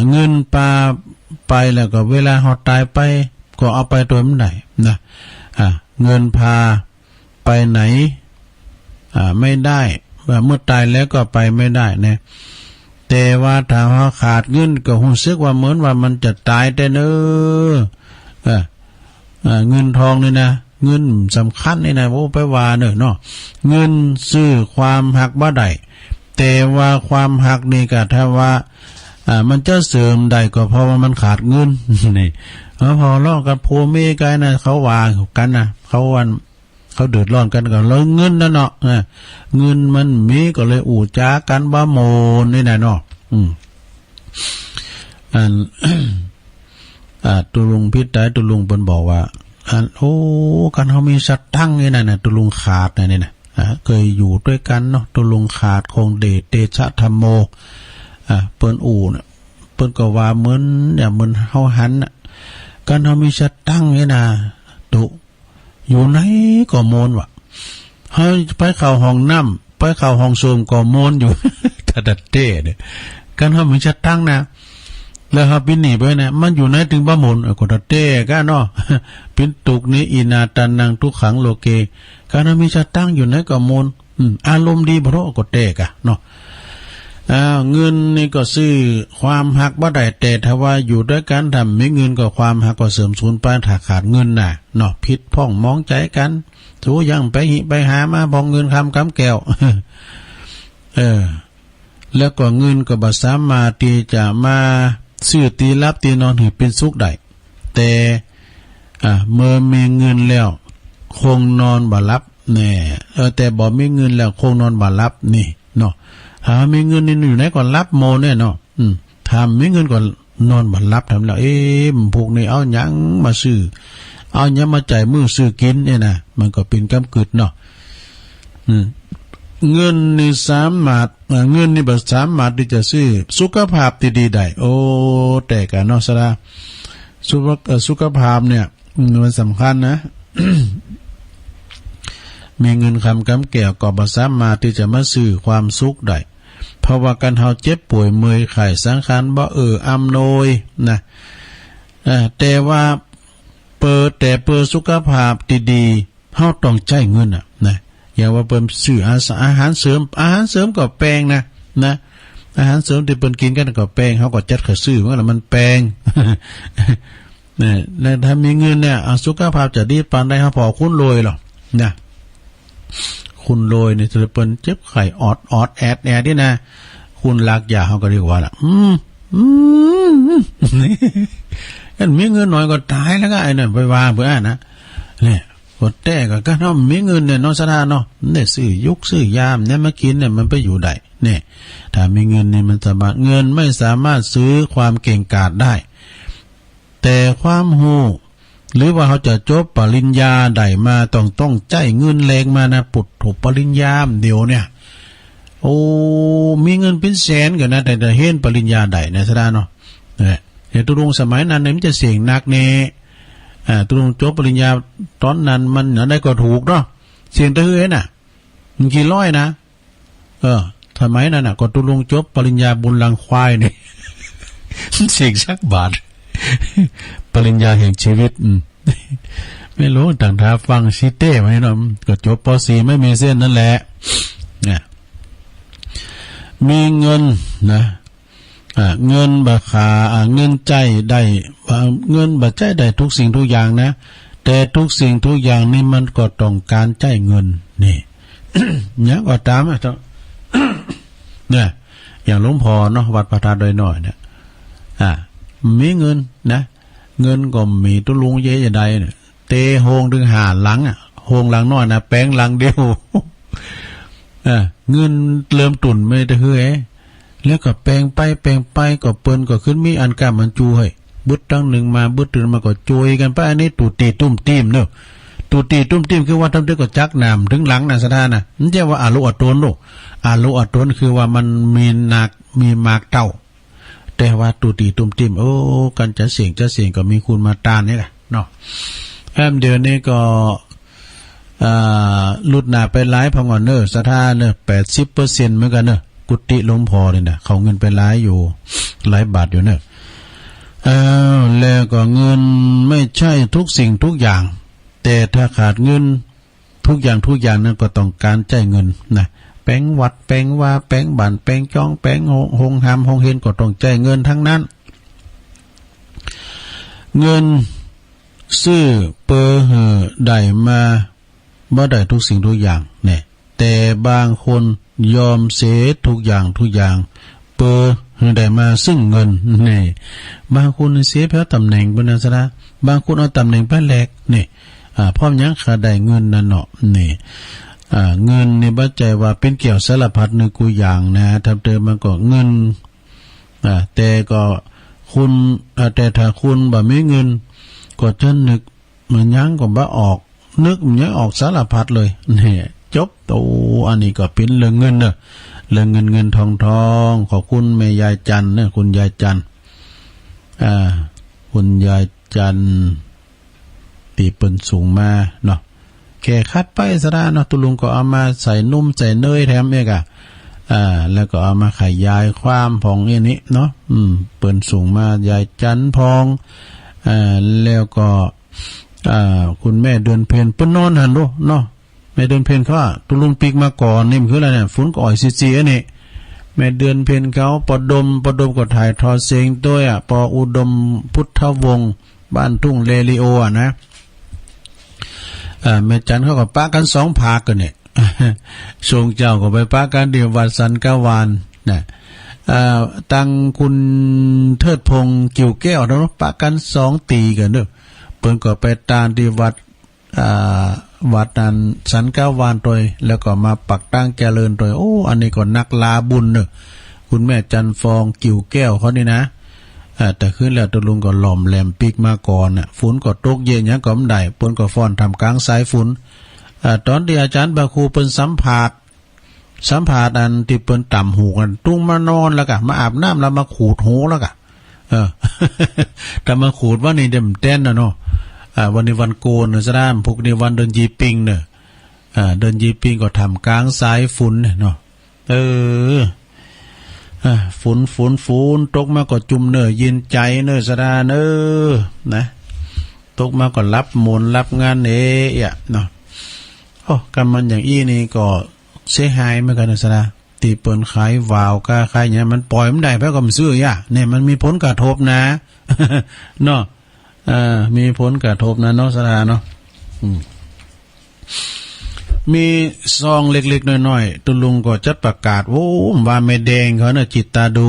เงินปาไปแล้วก็เวลาเฮาตายไปก็เอาไปตัวมันได้นะเงินพาไปไหนไม่ได้เมื่อตายแล้วก็ไปไม่ได้นะแต่ว่าถ้าเฮาขาดเงินก็รู้สึกว่าเหมือนว่ามันจะตายแต่เนเงินทองนี่นะเงินสำคัญนี่นะโอ้ไปว่าเนาะเงินซื้อความหักบ่ได้แต่ว่าความหักนี่ก็ถ้าว่ามันจะเสริมได้ก็เพราะว่ามันขาดเงินนี่พอร้องกับพ่อแม่กันนะเขาว่ากันนะเขาเดือดร้อนกันก็แล้วเงินนั่นเนาะเงินมันมีก็เลยอู่จ้ากันบ้าโมนนี่นะเนาะตุลุงพิษได้ตุลุงเปิ้นบอกว่าโอ้กันเขามีสัตว์ตั้งนี่นะตุลุงขาดนี่นะเคยอยู่ด้วยกันเนาะตุลุงขาดคงเดชเตชะธรรมโมเปิ้นอู่น่ะเปิ้นก็ว่าเหมือนเฮาหันน่ะกันเฮามีสัตว์ตั้งนี่นะตุอยู่ไหนก็โมนว่ะเฮาไปเข้าห้องน้ำไปเข้าห้องโสมก็โมนอยู่ ตะดัดเต้เนี่ยกันเฮามีสัตว์ตั้งนะแล้วเฮาปินหนีไปนะมันอยู่ไหนถึงบ่โมนก็ตะเต้กันเนาะ ปินตุกนี้อินาตันนังทุกขังโลเกกันเฮามีสัตว์ตั้งอยู่ไหนก็โมนอารมณ์ดีเพราะก็เต้กะเนาะเงินนี่ก็ซื้อความหักบ่ได้แต่ถ้าว่าอยู่ด้วยกันทำไม่เงินก็ความหักก็เสริมสูญไปถ้าขาดเงินน่ะเนาะผิดพ้องมองใจกันถูยังไปหิไปหามาบองเงินคำแก้ว แล้วก็เงินก็บ่สามารถที่จะมาซื้อตีรับตีนอนให้เป็นสุขได้แต่เมื่อมีเงินแล้วคงนอนบ่หลับแน่แต่บ่มีเงินแล้วคงนอนบ่หลับนี่เนาะถ้ามีเงินนี่อยู่ไหนก่อนรับโมเนี่ยเนาะถ้ามีเงินก่อนนอนบันรับทำแล้วพวกนี้เอาหยังมาซื้อเอาหยังมาจ่ายมือซื้อกินเนี่ยนะมันก็เป็นกำกึดเนาะเงินนี่สามารถเงินนี่บ่สามารถที่จะซื้อสุขภาพที่ดีได้โอ้แต่กันเนาะสระสุขภาพเนี่ยมันสำคัญนะ มีเงินคำแก้วก็บ่สามารถที่จะมาซื้อความสุขได้เพราะว่าการเฮาเจ็บป่วยเมื่อยไข้สังขารบ่อำนวยนะแต่ว่าเปิดสุขภาพดีๆเฮาต้องใช้เงินนะอย่าว่าเปิ้นซื้ออาหารเสริมก็แพงนะอาหารเสริมที่เปิ้นกินกันก็แพงเฮาก็จัดเข้าซื้อมันแพง นะถ้ามีเงินเนี่ยสุขภาพจะดีปานใดเฮาพอคุณรวยหรอนะคุณโรยในศิลปินเจ็บไข่ออดแอดนี่นะคุณลักยาเขาก็เรียกว่าล่ะกันมีเงินหน่อยก็ตายแล้วก็ไอ้นั่นไปว่าเพื่อนะเนี่ยกดแต่ก็เนาะมีเงินเนี่ยน้องสถานเนาะเนี่ยซื้อยุกซื้อยามเนี่ยมากินเนี่ยมันไปอยู่ได้เนี่ยถ้ามีเงินเนี่ยมันสามารถเงินไม่สามารถซื้อความเก่งกาจได้แต่ความหูหรือว่าเขาจะจบปริญญาได้มาต้องใจเงินแรงมานะปุดถูกปริญญาเดียวเนี่ยโอ้มีเงินเป็นแสนกันนะแต่เห็นปริญญาได้นะสดาเนาะเนี่ยตุลงสมัยนั้นเนี่ยมันจะเสี่ยงหนักเน่ตุลงจบปริญญาตอนนั้นมันได้ก็ถูกเนาะเสี่ยงตะเฮ้ยน่ะมันกี่ร้อยนะสมัยนั้นน่ะก็ตุลงจบปริญญาบุญลังควายเนี่ย เสี่ยงสักบาทปริญญาแห่งชีวิตไม่รู้ต่างทาฟังชิเต้ไหมเนาะก็จบป.4 ไม่มีเส้นนั่นแหละเนี่ย มีเงินนะเงินบาขาเงินใจได้เงินบาใจได้ทุกสิ่งทุกอย่างนะแต่ทุกสิ่งทุกอย่างนี่มันก็ต้องการใจเงินนี่ เนี่ยก็ตามอ่ะเนี่ยอย่างหลวงพ่อเนาะวัดพระธาตุดอยน้อยเนี่ยมีเงินนะเงินก็มีตุลุงเยอะใดเนี่ยเตโฮงถึงหาหลังโฮงหลังน้อยนะแป้งหลังเดียวเงินเริ่มตุ่นไม่ได้เฮ้ยแล้วก็แปลงไปก็เปิ้นก็ขึ้นมีอันกล้ามันจูให้บึดตั้งหนึ่งมาบึดตื่นมาก็จุยกันไปอันนี้ตูตีตุ้มตีมเนอะตูตีตุ้มตีมคือว่าทำได้ก็จักน้ำถึงหลังน่ะสถานะนั่นเรียกว่าอาลุอัตนโลอาลุอัตนคือว่ามันมีนักมีมากเต้าแต่ว่าตูตีตุ้มตีมโอ้กันจะเสียงก็มีคุณมาตานนี่แหละเนาะแอมเดือนนี้ก็ลุดหนาไปหลายพังก่อนเนอะสถานะ 80% เหมือนกันเนอะกุฏิหลวงพ่อนี่นะเขาเงินไปหลายอยู่หลายบาทอยู่เนอะแล้วก็เงินไม่ใช่ทุกสิ่งทุกอย่างแต่ถ้าขาดเงินทุกอย่างนั้นก็ต้องการใจเงินนะแป้งวัดแป้งว่าแป้งบ้านแป้งจ้องแป้งหงหามหงเฮนก็ต้องใจเงินทั้งนั้นเงินซื้อเปอร์ได้มาบ่ได้ทุกสิ่งทุกอย่างเนี่ยแต่บางคนยอมเสียทุกอย่างเปอร์ได้มาซึ่งเงินนี่บางคนเสียเพราะตำแหน่งบนนั้นซะนะบางคนเอาตำแหน่งไปแลกนี่พร้อมยังขาได้เงินนั่นเนาะนี่เงินนี่บัดใจว่าเป็นเกี่ยวสารพัดนึกกูอย่างนะทำเติมมันก็เงินแต่ก็คุณแต่ถ้าคุณบ่มีเงินก็จะนึกมันยังก็บ่ออกนึกมันยังออกสารพัดเลยนี่จบโตอันนี้ก็เป็นเรื่องเงินเนอะเรื่องเงินทองขอบคุณแม่ยายจันเนอะคุณยายจันคุณยายจันตีเปิ้นสูงมาเนาะแค่คัดไปซะเนาะตุลุงก็เอามาใส่นุ่มใส่เนยแถมเอกแล้วก็เอามาขยายความพองอย่างนี้เนาะเปิ้นสูงมายายจันพองแล้วก็คุณแม่เดือนเพ็ญเปิ้นนอนหันดูเนาะแม่เดือนเพ็ญเขาตุลุงปีกมาก่อนนี่มันคืออะไรเนี่ยฝนก็อ่อยซีๆนี่แม่เดือนเพ็ญเขาปดมก็ถ่ายทอดเสียงด้วยปออุดมพุทธวงศ์บ้านทุ่งเลลิโอนะแม่จันเขาก็ปะกัน2ภาคกันเนี่ยทรงเจ้าก็ไปปะกันเดียววัดสันกวานนะตังคุณเทิดพงศ์กิ่วแก้วเนาะปะกัน2ตีกันเด้อเปิ้นก็ไปตามที่วัดนั้นสันกวานโดยแล้วก็มาปักตั้งเจริญโดยโอ้อันนี้ก็นักลาบุญเนอะคุณแม่จันฟองกิ่วแก้วเขานี่นะแต่ขึ้นแล้วตุลุงก็หล่อมแหลมปีกมาก่อนฝนก็ตกเย็นยังก็ไม่ได้เปิ้นก็ฟ้อนทำกลางสายฝนตอนที่อาจารย์บาครูเปิ้นสัมภาษณ์อันที่เปิ้นต่ำหูกันตุ้งมานอนแล้วก็มาอาบน้ำแล้วมาขูดหูแล้วก็แต่มาขูดว่านี่เต็มเต้นนะเนาะวันนี้วันโกนซะด้ามพวกนี้วันเดินยีปิงเนอะเดินยีปิงก็ทำกลางสายฝนเนาะฝนตกมาก็จุ่มเนอยินใจเนอสดาเนอนะตกมาก็รับมนรับงานเนาะโอ้กำมันอย่างอี้นี่ก็เสียหายเหมือนกันนะสดาตีเปิ้นขายวาวก้าขายเนี่ยมันปล่อยมันได้เพราะก็มันซื้อเนี่ยมันมีผลกระทบนะเนาะมีผลกระทบนะเนาะสดาเนาะมีซองเล็กๆน้อยๆตุลุงก็จัดประกาศโอ้ว่าแม่แดงเขาน่ะจิตตาดู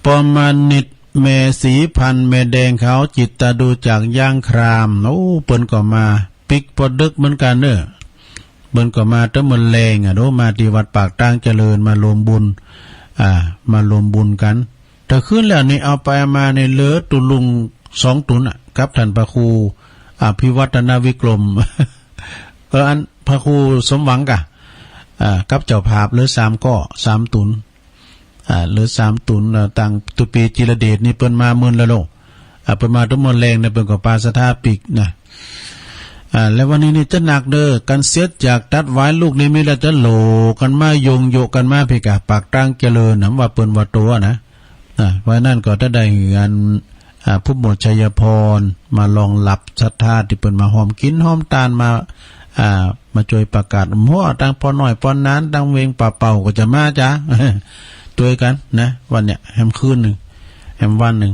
ปอมานิดแม่สีพันแม่แดงเขาจิตตาดูจากย่างครามโอ้เปิ้นก็มาปิกปอดึกเหมือนกันเด้อเปิ้นก็มาตะมันแรงโดมาที่วัดปากตั้งเจริญมารวมบุญมารวมบุญกันแต่ขึ้นแล้วนี่เอาไปมาในเหลือตุลุง2 ตุนกับท่านพระครูอภิวัฒนวิกรมอันพระครูสมหวังกับเจ้าภาพเหลือ3 ตุนเหลือ3 ตุนต่างตุปีจิรเดชนี่เปิ้นมามื่นแล้วโลเปิ้นมาทุกมื้อแรงเนี่ยเปิ้นก็ปาสถาปิกนะแล้ววันนี้นี่จะหนักเด้อกันเสียจากตัดไว้ลูกนี้ไม่ละจะโหลกันมาโยกันมาเพกะปากตั้งเจริญนะว่าเปิ้นว่าตัวนะเพราะนั้นก็ได้งานผู้หมวดชัยพรมาลองหลับศรัทธาที่เปิ้นมาหอมกินหอมตาลมาช่วยประกาศหัวตั้งพอหน่อยพอนั้นตั้งเวงป่าเป่าก็จะมาจ้ะ ตัวกันนะวันเนี้ยแฮมคืนหนึ่งแฮมวันหนึ่ง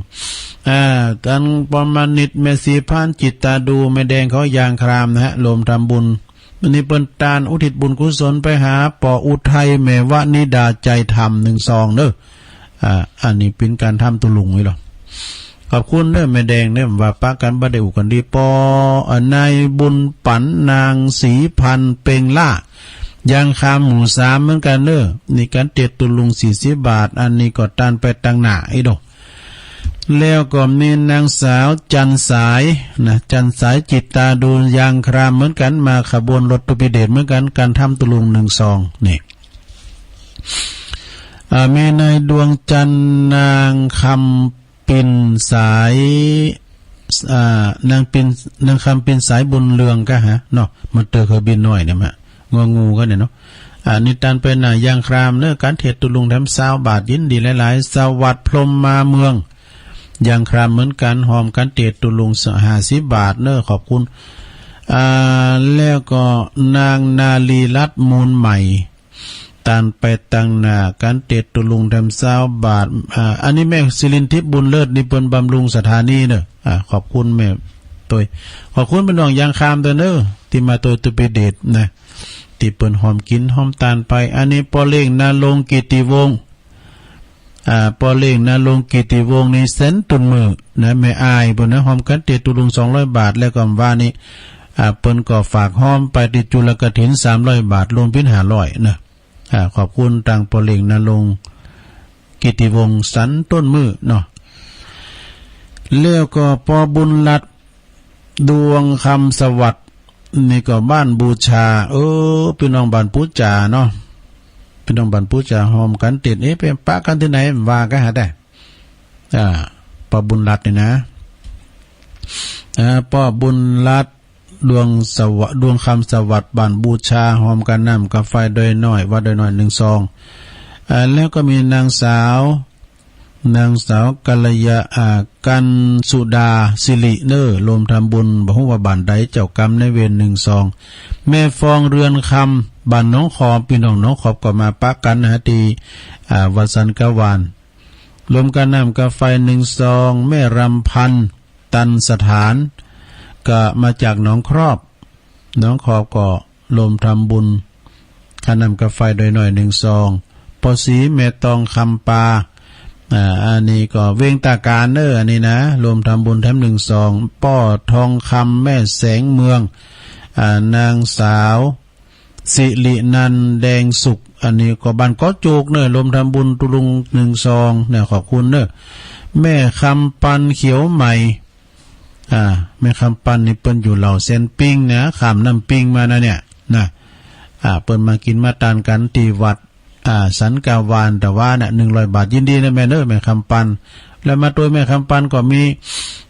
กันประมาณนิดเมสีพานจิตตาดูแม่แดงเขายางครามนะฮะรวมทำบุญวันนี้เปิ้นตานอุทิศบุญกุศลไปหาปออุทัยแม่วะนิดาใจธรรม1 ซองเด้ออันนี้เป็นการทำตุลุงไว้หรอขอบคุณเด้อแม่แดงเด้อว่าปะกันบ่ได้อุกันดีปอนายบุญปันนางศรีพันเปงล่ายังคามหมู่3เหมือนกันเด้อนี่การเต็ดตุลุง40 บาทอันนี้ก็ตานไปตั้งหน้าไอ้ดอกแล้วก็มีนางสาวจันสายนะจันสายจิตตาดูยางครามเหมือนกันมาขบวนรถตุปิเดชเหมือนกันการทำตุลุง1 ซองนี่มีนายดวงจันนางคำปินสายนางคำปินสายบุญเรืองก็ฮะเนาะมันเตอเคยบินหน่อยเนี่ยมะงูก็เนี่ยเนาะนิทานเป็นยางครามเนื้อการเทศตุลุงทำ20 บาทยินดีหลายๆสวัสดิ์พรหมมาเมืองยางครามเหมือนกันหอมกันเทศตุลุง50 บาทเนื้อขอบคุณแล้วก็นางนาลีรัตน์มูลใหม่ตานไปตั้งหน้าการเทศตุลุงทำ20 บาทอันนี้แม่ศิรินทิพย์บุญเลิศนิพนธ์บำรุงสถานีเนอะขอบคุณแม่ตัวขอบคุณเป็นน้องยางครามตัวเนอะที่มาตัวตุปิเดชนะที่เปิ้นหอมกินหอมตาลไปอันนี้ปอเล่งนาลงกิติวงศ์ปอเล่งนาลงกิติวงศ์นี่เซนตุนมือนะแม่อายเปิ้นนะหอมกันเตตุลุง200 บาทแล้วก็ว่านี่เปิ้นก็ฝากหอมไปที่จุลกฐิน300 บาทรวมเป็น500นะขอบคุณทางปอเล่งนาลงกิติวงศ์สันต้นมือเนาะแล้วก็ปอบุญรัตน์ดวงคำสวัสดิ์นี่ก็บ้านบูชาพี่น้องบ้านปูจ่าเนาะพี่น้องบ้านปูจ่าหอมกันติดเป็นปะกันที่ไหนว่ากันหาได้ปอบุญรัตน์นี่นะปอบุญรัตน์ดวงคำสวัสดิ์บ้านบูชาหอมกันน้ำกาแฟโดยน้อยว่าโดยน้อย1 ซองแล้วก็มีนางสาวกัลยากันสุดาสิริเนอร์รวมทำบุญบ่ฮู้ว่าบ้านใดเจ้ากรรมในเวร1 ซองแม่ฟองเรือนคำบ้านน้องขอบพี่น้องน้องขอบก็มาปักกันนะที่วัดสันกวานรวมกันน้ำกาแฟ1 ซองแม่รำพันธ์ตันสถานก็มาจากหนองครอบน้องขอบก็รวมทำบุญค่าน้ำกาแฟโดยหน่อย1 ซองปอสีแม่ตองคำปาอันนี้ก็เวงตาการเนออันนี้นะรวมทำบุญแถม1 ซองป้อทองคำแม่แสงเมืองนางสาวสิรินันแดงสุขอันนี้ก็บ้านก็โจกเนอรวมทำบุญตุลุง1 ซองเนี่ยขอบคุณเนอแม่คำปันเขียวใหม่แม่คำปันนี่เปิ้นอยู่เหล่าเซนปิ้งนะขามน้ำปิ้งมานะเนี่ยนะเปิ้นมากินมาตานกันที่วัดสันกาวานแต่ว่าเนี่ย100 บาทยินดีนะแม่เนอแม่คำปันแล้วมาตัวแม่คำปันก็มี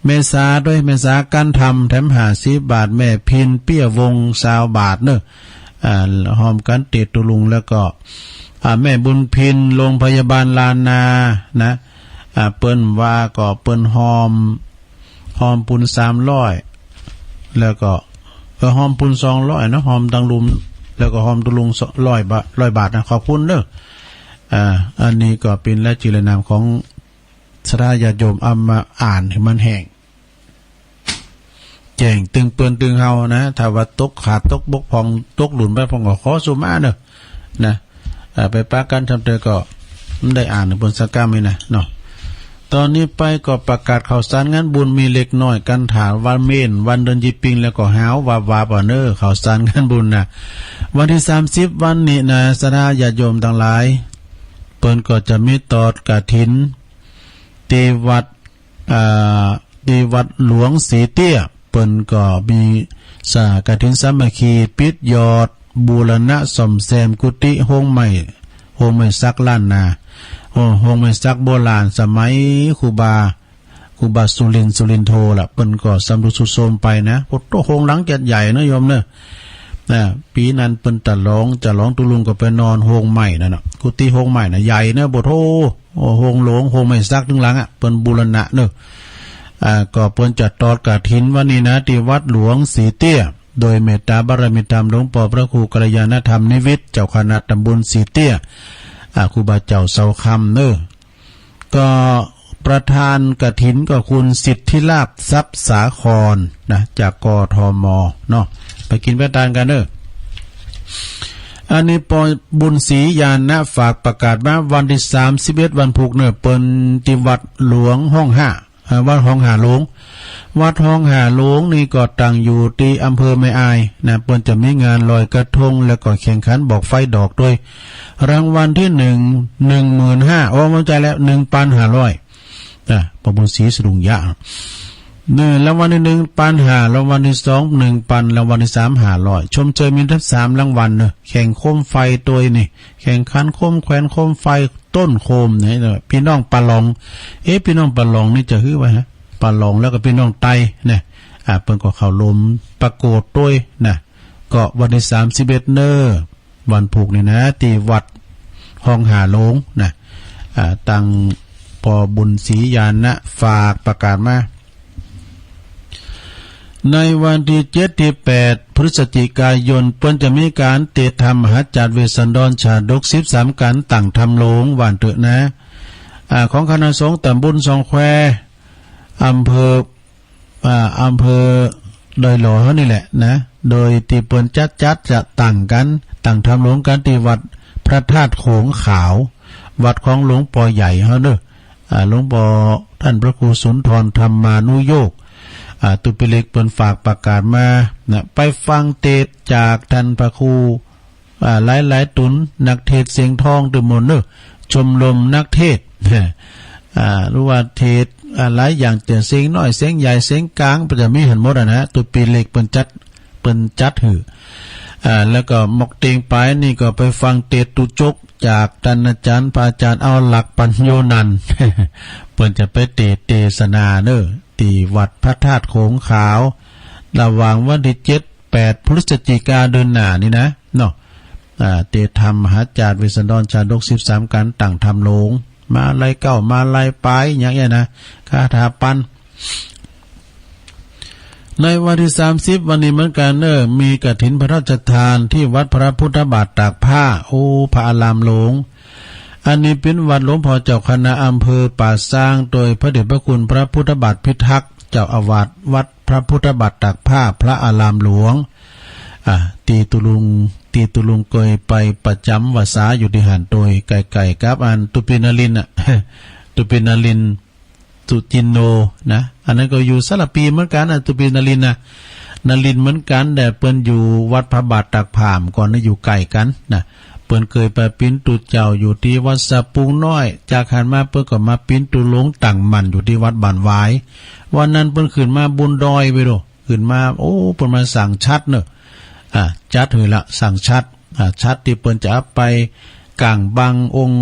เมษาด้วยเมษาการทำแถม50 บาทแม่พินเปี้ยวง20 บาทเนอะหอมกันเตตุลุงแล้วก็แม่บุญพินโรงพยาบาลลานานะเปิ้นว่าก็เปิ้นหอมปุน300แล้วก็หอมปุน200นะหอมตังลุมแล้วก็หอมตุลุง100 บาทนะขอบคุณเด้ออันนี้ก็เป็นและจิรนามของสถาญาติโยมเอามาอ่านให้มันแห้งแจ้งตึงเปื้อนตึงเฮานะถ้าว่าตกขาดตกบกพร่องตกหลุนไปพองก็ขอสุมาเด้อนะไปปากันทำเตก็ได้อ่านบนสักกามนี่นะเนาะตอนนี้ไปก็ประกาศข่าวสารงานบุญมีเล็กน้อยกันถาวันเมนวันเดินยิปิงแล้วก็หาววาปอเนอข่าวสารงานบุญนะวันที่30วันนี้นะสถาญาติโยมทั้งหลายเปิ้นก็จะมีตอดกฐินที่วัดหลวงศรีเตี้ยเปิ้นก็มีกฐินสามัคคีปิดยอดบูรณะซ่อมแซมกุฏิโฮงใหม่ซักล้านนาโฮงไม่ซักโบราณสมัยครูบาสุรินโทล่ะเปิ้นก็สำรุดสุดโทรมไปนะโอ้โฮงหลังใหญ่นะโยมเนอะปีนั้นเปิ้นจะร้องตุลุงก็ไปนอนโฮงใหม่นั่นน่ะกุฏิโฮงใหม่น่ะใหญ่นะบ่โทโฮงหลวงโฮงไม่ซักถึงหลังเปิ้นบูรณะเนอะก็เปิ้นจัดตอดกฐินวันนี้นะที่วัดหลวงศรีเตี้ยโดยเมตตาบารมีธรรมหลวงพ่อพระครูกัลยาณธรรมนิวิตเจ้าคณะตำบลศรีเตี้ย ครูบาเจ้าเสาคำเนอะก็ประธานกฐินก็คุณสิทธิลาภทรัพย์สาครนะจากกทมเนาะไปกินไปทานกันเนอะอันนี้ปอบุญศรียานนะฝากประกาศมาวันที่31วันพุกเนอะเปิ้นที่วัดหลวงห้อง5วัดห้องหาหลวงวัดห้องหาหลวงนี่ก็ตั้งอยู่ที่อำเภอแม่อายนะเปิ้นจะมีงานลอยกระทงแล้วก็แข่งขันบอกไฟดอกด้วยรางวัลที่15,000โอ้มั่นใจแล้ว 1,500ประบุญศรีสรุงยะรางวัลที่1,500รางวัลที่2 1,000รางวัลที่3 500ชมเชยมีทั้ง3รางวัลเนอะแข่งโคมไฟตัวนี่แข่งขันโคมแขวนโคมไฟต้นโคมนี่พี่น้องปะลองพี่น้องปะลองนี่จะฮื้อไว้ฮะปะลองแล้วก็พี่น้องไตเนี่ยเพิ่นก็เข้าลมประกวดด้วยนะก็วันที่31เนอวันพุกนี่นะที่วัดห้องหาหลวงนะตั้งปอบุญศรียานนะฝากประกาศมาในวันที่7ที่8พฤศจิกายนเปิ้นจะมีการเตะธรรมมหาจัดเวสสันดรชาดก13การตั้งธรรมโลงวันเถอะนะของคณะสงฆ์ตำบลสองแควอำเภอดอยหลอนี่แหละนะโดยที่เปิ้นจัดจะตั้งธรรมโลงกันที่วัดพระธาตุโขงขาววัดของหลวงปู่ใหญ่เฮาเด้อหลวงปู่ท่านพระครูสุนทรธรรมานุโยกตุปิเล็กเปิ้นฝากประกาศมานะไปฟังเทศจากท่านพระครูหลายตุนนักเทศเสียงทองตุมนเนอชมรมนักเทศรู้ว่าเทศหลายอย่างแต่เสียงน้อยเสียงใหญ่เสียงกลางจะมีเห็นหมดนะตุปิเล็กเปิ้นจัดหือแล้วก็มกเตงไปนี่ก็ไปฟังเทศตุจกจากท่านอาจารย์พระอาจารย์เอาหลักปัญโยนัน เปิ้นจะไปเทศนาเนอที่วัดพระธาตุโขงขาวระหว่างวันที่7-8พฤศจิกายนเดือนหน้านี่นะเนาะเตธรรมมหาจัดเวสสันดรชาดก13การตั้งธรรมโลงมาไล่เก้ามาไล่ไปอย่างเงี้ยนะคาถาปันในวันที่30วันนี้เหมือนกันมีกฐินพระราชทานที่วัดพระพุทธบาทตากผ้าพระอารามหลวงอันนี้เป็นวัดหลวงพ่อเจ้าคณะอำเภอป่าซางโดยพระเดชพระคุณพระพุทธบาทพิทักษ์เจ้าอาวาสวัดพระพุทธบาทตากผ้าพระอารามหลวงตีตุลุงกยไปประจำวาสาอยู่ที่หันโดยไก่กับอันตุปินาลินตุปินาลินสุจินโนนะอันนั้นก็อยู่สระปีเหมือนกันตุปินาลินนาลินเหมือนกันแต่เปิ้นอยู่วัดพระบาทตากผ้าก่อนอยู่ใกล้กันนะเปิ้นเคยไปปิ้นตุเจ้าอยู่ที่วัดสะปุงน้อยจากหันมาเปิ้นก็มาปิ้นตุหลงตั้งมันอยู่ที่วัดบ้านหวายวันนั้นเปิ้นขึ้นมาบุญดอยไปโดขึ้นมาเปิ้นมาสั่งชัดเนอะจัดเลยละสั่งชัดที่เปิ้นจะไปกลางบางองค์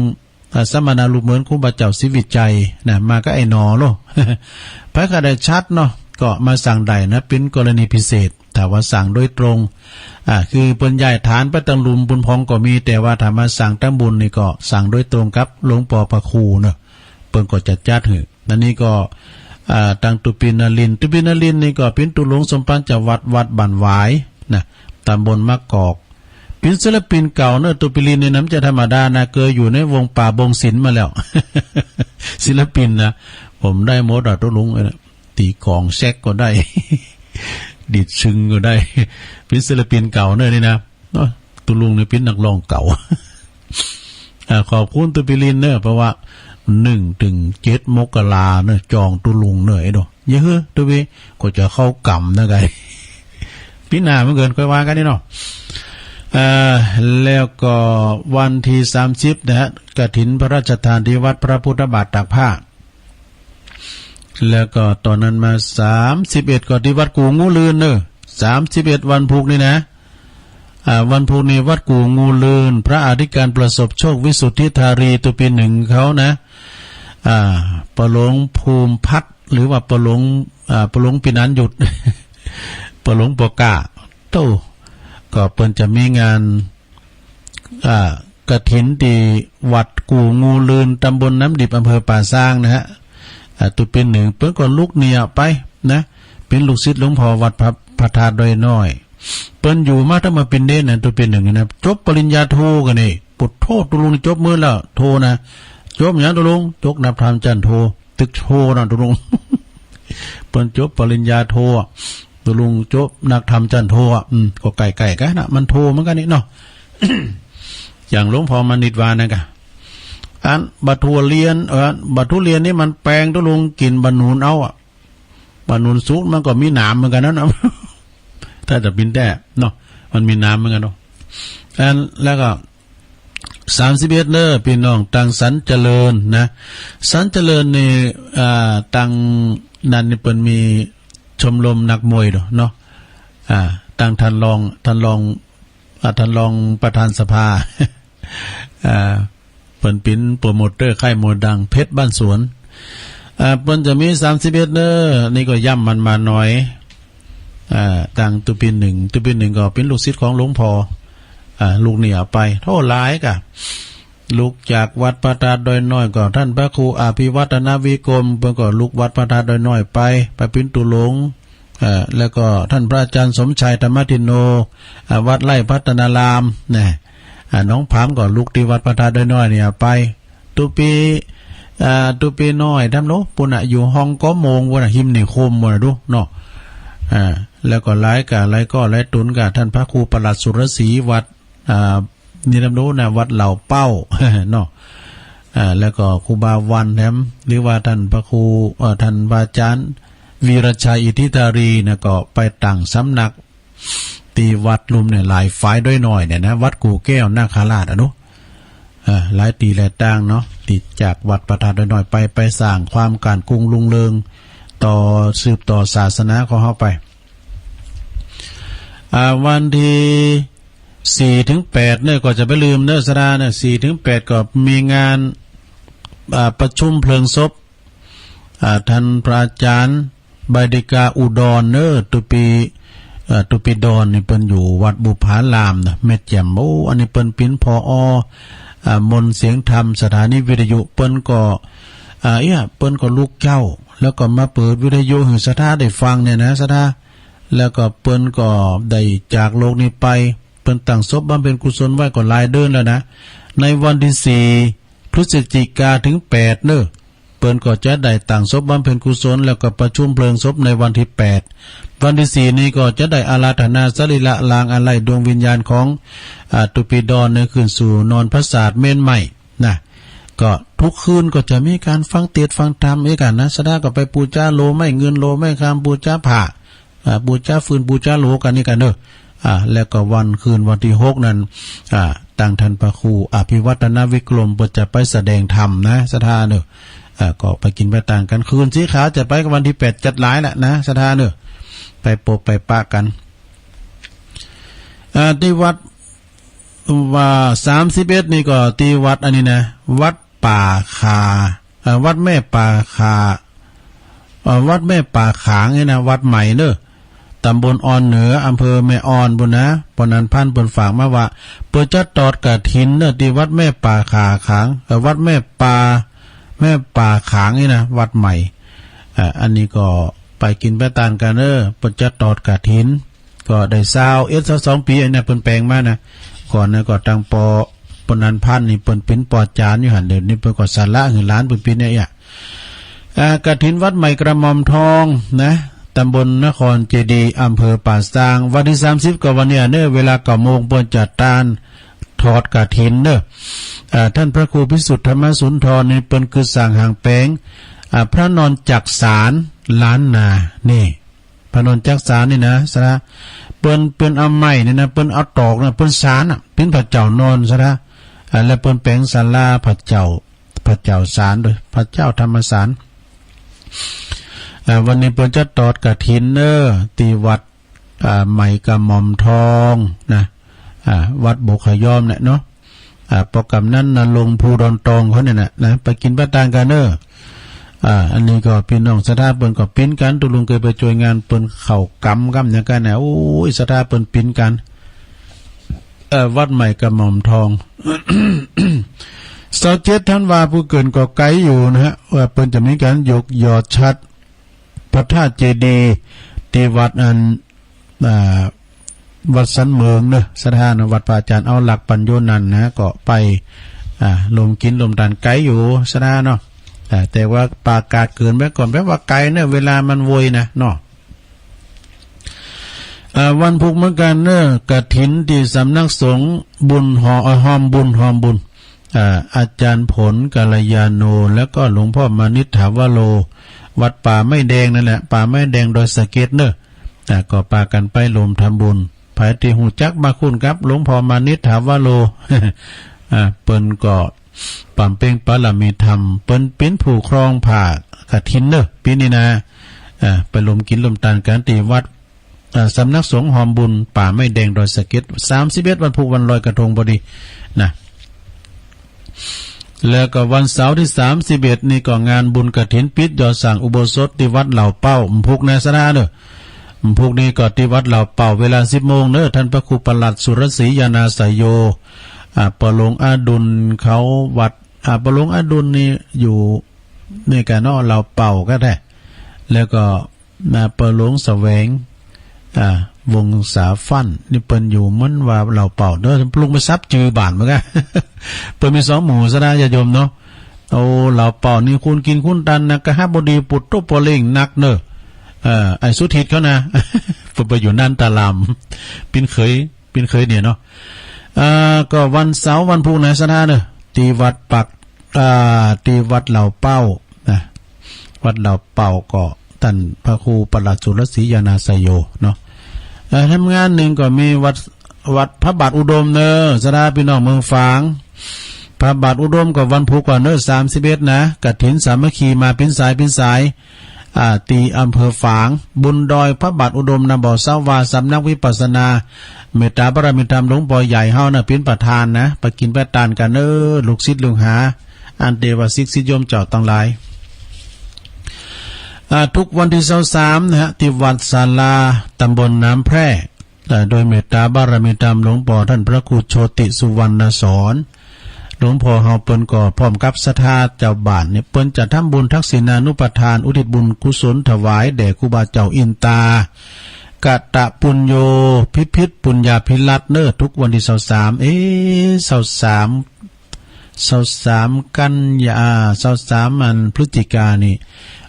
สมณรูปเหมือนครูบาเจ้าศิวิจัยนะมาก็ไอ้หนอโลพระก็ได้ชัดเนาะก็มาสั่งใดนะเป็นกรณีพิเศษแต่ว่าสั่งโดยตรงคือเปิ้นย้ายฐานไปตั้งลุมบุญพองก็มีแต่ว่าถ้ามาสั่งตั้งบุญนี่ก็สั่งโดยตรงกับหลวงปู่พระครูเนาะเปิ้นก็จะจัดหือนั่นนี่ก็ตั้งตุปินาลินนี่ก็เป็นตุหลวงสมปัญจวัดบ้านหวายนะตำบลมะกอกเป็นศิลปินเก่าเนอะตุปิลินในน้ำจะธรรมดานะเคยอยู่ในวงป่าบงศิลป์มาแล้ว ศิลปินนะผมได้หมดตุลุงตีกองแซกก็ได้ ดิดชึงก็ได้เป็นศิลปินเก่าเนอะนี่นะตุลุงเนี่ยเป็นนักร้องเก่า ขอบคุณตุปิลินเนอะเพราะว่า1-7 มกราเนอะจองตุลุงเนอะไอ้ดอกเยอะตุปิก็จะเข้ากรรมนะไงปีหน้ามันเกินค่อยว่ากันนี่เนาะแล้วก็วันที่30นะฮะกฐินพระราชทานที่วัดพระพุทธบาทตากผ้าแล้วก็ตอนนั้นมา31ก็ที่วัดกูงูลืนเนอะ31วันพุกนี่นะวันพุกนี้วัดกูงูลืนพระอธิการประสบโชควิสุทธิธารีตุปี1เขานะประหลงภูมิพัฒน์หรือว่าประหลงปีนันหยุด ประหลงปกะโตก็เปิ้นจะมีงานกฐินที่วัดกูงูลืนตำบลน้ำดิบอำเภอป่าซางนะฮะตุเป็น1เปิ้นก็ลูกเนี่ยไปนะเป็นลูกศิษย์หลวงพ่อวัดพระธาตุดอยน้อยเปิ้นอยู่มาถ้ามาเป็นเด่นนะตุเป็น1นะจบปริญญาโทกันนี่ป ปุดโทษตุลุงจบมือแล้วโทนะจบอย่างตุลุงจกนับธรรมจันโทตึกโทนะตุลุง เปิ้นจบปริญญาโทตุลุงจบนักธรรมจันโทก็ไก่ๆกันนะมันโทเหมือนกันนี่เนาะ อย่างหลวงพ่อมานิดวานะกะอันบัตรเรียนบัตรทุเรียนนี่มันแปลงตุลุงกินบรรนูนเอาบรรนูนสุกมันก็มีหนามเหมือนกันนะถ้าจะบินได้เนาะมันมีน้ำเหมือนกันเนาะอันแล้วก็31เนอพี่น้องตังสันเจริญนะสันเจริญนี่ตังนั้นนี่เปิ้นมีชมรมนักมวยเนาะตังท่านรองประธานสภา เปิ้นเป็นโปรโมเตอร์ค่ายมวยดังเพชรบ้านสวนเปิ้นจะมี31เนอนี่ก็ย่ำมันมาหน่อยต่างตุปินหนึ่งก็เป็นลูกศิษย์ของหลวงพ่อลูกเนี่ยไปเท่าหลายกะลูกจากวัดประทาดดอยน้อยก็ท่านพระครูอภิวัฒนวิกรมเพิ่นก็ลูกวัดประทาดดอยน้อยไปเป็นตุหลงแล้วก็ท่านพระอาจารย์สมชัยธรรมทินโนวัดไร่พัฒนารามเนี่ยน้องผามก็ลูกที่วัดประทาดดอยน้อยเนี่ยไปตุปีน้อยทำโนปุ่นอยู่ห้องก็โมงปุ่นหิมนี่โคมปุ่นดูเนาะแล้วก็หลายตุนกับท่านพระครูประหลัดสุรศรีวัดนี่ทำโน้นะวัดเหล่าเป้า เนาะแล้วก็ครูบาวันแถมหรือว่าท่านพระครูท่านบาจารย์วีรชัยอิทธิธารีนะก็ไปตั้งสำนักตีวัดลุมเนี่ยหลายฝ่ายด้วยหน่อยเนี่ยนะวัดกูแก้วนาคราชนุหลายตีหลายต่างเนาะติดจากวัดประทาดด้วยหน่อยไปสร้างความการกุ้งลุงเรืองต่อสืบต่อศาสนาของเขาไปวันที่4 ถึง 8เนี่ยก็จะไปลืมเนื้อสดาเนี่ย4 ถึง 8ก็มีงานประชุมเพลิงศพท่านพระอาจารย์บดิกาอุดรเนอตุปีดอนนี่เปิ้นอยู่วัดบุพารามนะแม่แจ่มอันนี้เปิ้นเป็นผอมนเสียงธรรมสถานีวิทยุเปิ้นก็เปิ้นก็ลูกเจ้าแล้วก็มาเปิดวิทยุให้ศรัทธาได้ฟังเนี่ยนะศรัทธาแล้วก็เปิ้นก็ได้จากโลกนี้ไปเปิ้นตั้งศพบำเพ็ญกุศลไว้ก็หลายเดือนแล้วนะในวันที่4 พฤศจิกายนถึง8เด้อเปิ้นก็จะได้ตั้งศพบำเพ็ญกุศลแล้วก็ประชุมเพลิงศพในวันที่8วันที่4นี้ก็จะได้อาราธนาสรีระลางอาลัยดวงวิญญาณของตุปีดอนในคืนสู่นอนพระศาสตร์เมนใหม่นะก็ทุกคืนก็จะมีการฟังเทศน์ฟังธรรมอีกกันนะสดาก็ไปปูจาโลไม่เงินโลไม่คำปูจาผ้าปูจาฟืนปูจาโลกันนี่กันเด้อแล้วก็วันคืนวันที่6นั้นตั้งท่านพระครูอภิวัฒนวิกรมจะไปแสดงธรรมนะสถาเด้อก็ไปกินไปต่างกันคืนสีขาวจะไปกับวันที่8จัดหลายแหละนะสถาเด้อไปปบไปปะกันที่วัดว่า31นี่ก็ที่วัดอันนี้นะวัดป่าคาวัดแม่ป่าคาวัดแม่ป่าขางนี่นะวัดใหม่เด้อตำบลอ่อนเหนืออำเภอแม่อ่อนบุญนะปนันพันธ์เปิ้นฝากมาว่าเปิ้นจะตอดกฐินเด้อที่วัดแม่ป่าขาขางวัดแม่ป่าขางนี่นะวัดใหม่อันนี้ก็ไปกินไปตานกันเด้อเปิ้นจะตอดกฐินก็ได้22 ปีอันนี้เปิ้นแปลงมานะก่อนนะก็ตั้งปนันพันธ์นี่เปิ้นเป็นปอจารย์อยู่หั่นเดี๋ยวนี้เปิ้นก็สาระหือล้านเปิ้นปีเนี่ยกฐินวัดใหม่กระหม่อมทองนะตำบลนครเจดีย์อำเภอป่าซางวันที่30ก็วันนี้เนเวลา9 โมงเปิ้นจัดตานทอดกฐินเด้อท่านพระครูพิสุทธิ์ธรรมสุนทรนี่เปิ้นคือสร้างหางแปลงพระนอนจักสารล้านนานี่พระนอนจักสารนี่นะซะเปิ้นเอาไม้นี่นะเปิ้นเอาตอกนะเปิ้นสารน่ะเป็นพระเจ้านอนซะนะแล้วเปิ้นแปลงศาลาพระเจ้าสารโดยพระเจ้าธรรมสารวันนี้เปิ้นจะตอดกฐินที่วัดใหม่กระหม่อมทองนะวัดโบกขยอมเนี่ยเนาะโปรแกรมนั้นนะลงภูดอนตองเขาเนี่ยนะไปกินประทานกันอันนี้ก็พี่น้องศรัทธาเปิ้นก็ปิ้นกันตุลุงเคยไปช่วยงานเปิ้นเข้ากำอย่างกันนะโอ้ยศรัทธาเปิ้นปิ้นกันวัดใหม่กระหม่อมทอง 27 ธันวาคมผู้เกินก็ไกลอยู่นะฮะว่าเปิ้นจะมีการยกยอดชัดพระธาตุเจดีย์ที่วัดอัน วัดสันเมืองเนอะสถานวัดพระอาจารย์เอาหลักปัญโยนันนะก็ไปลมกินลมทานไกลอยู่สถานเนาะแต่ว่าปากาศเกินไปก่อนแปลว่าไกลเนี่ยเวลามันโวยนะเนาะวันพุธเหมือนกันเนอะกฐินที่สำนักสงฆ์บุญหอมบุญอาจารย์ผลกัลยาโนแล้วก็หลวงพ่อมานิษฐาวโรวัดป่าไม่แดงนั่นแหละป่าไม่แดงโดยสะเก็ดเนอะก็ปากันไปรวมทำบุญภายที่หูจักมาคุณครับหลวงพ่อมานิษฐาวโร เปิ้นก็ปั่มเป้งปะละมีธรรมเปิ้นเป็นผู้ครองผ่ากฐินเนอะปีนี้นะไปลมกินลมตานกันตีวัดสำนักสงฆ์หอมบุญป่าไม่แดงดอยสะเก็ด31วันพุธวันลอยกระทงพอดีนะแล้วก็วันเสาร์ที่31นี่ก็งานบุญกฐินปิดยอดสั่งอุโบสถที่วัดเหล่าเป้าพุกในสนาเด้อพุกนี้ก็ที่วัดเหล่าเป้าเวลา 10 โมงเด้อท่านพระครูปลัดสุรศรียานาสยโยปหลวงอดุลเขาวัดปหลวงอดุลนี่อยู่ในกะเนาะเหล่าเป้าก็ได้แล้วก็ปหลวงแสวงวงสาฟันนี่เปิ้นอยู่มันว่าเราเป่าเด้อปลุงไปซับจือบานเหมือนกัน เปิ้นมี2หมู่ซะนะญาติโยมเนาะโอ้เราเป่านี่คุณกินคุณตันนะกะหบดีปุตตุปเล่งนักเนอะไอ้สุทิศเขานะเปิ้นไปอยู่นั่นตาลามปินเคยเนี่ยเนาะก็วันเสาร์วันพุธนะซะนะเด้อที่วัดปักที่วัดเหล่าเป้านะวัดเหล่าเป้าก็ท่านพระครูปลัดสุรศรียานาสยโยเนาะทำงานหนึ่งก็มีวัดพระบาทอุดมเนอสดาพี่น้องเมืองฝางพระบาทอุดมกับวันพุธก่อนเนอ31นะกฐินสามัคคีมาเป็นสายตีอำเภอฝางบุญดอยพระบาทอุดมนำบ่อเสาวาสำนักวิปัสสนาเมตตาบารมีธรรมหลวงพ่อใหญ่เฮานะเป็นประธานนะไปกินไปทานกันลูกศิษย์ลูกหาอันเดวสิกสิโยมเจ้าตั้งหลายทุกวันที่23นะฮะที่วัดศาลาตำบลน้ำแพร่โดยเมตตาบารมีธรรมหลวงพ่อท่านพระครูโชติสุวรรณสอนหลวงพ่อเฮาเปิ้นก็พร้อมกับศรัทธาเจ้าบ้านเนี่ยเปิ้นจะทำบุญทักษิณานุปทานอุทิศบุญกุศลถวายแด่ครูบาเจ้าอินตากตะปุญโยพิปุญญาภิรัตน์เนอทุกวันที่23กันยา23มันพฤศจิกายนนี่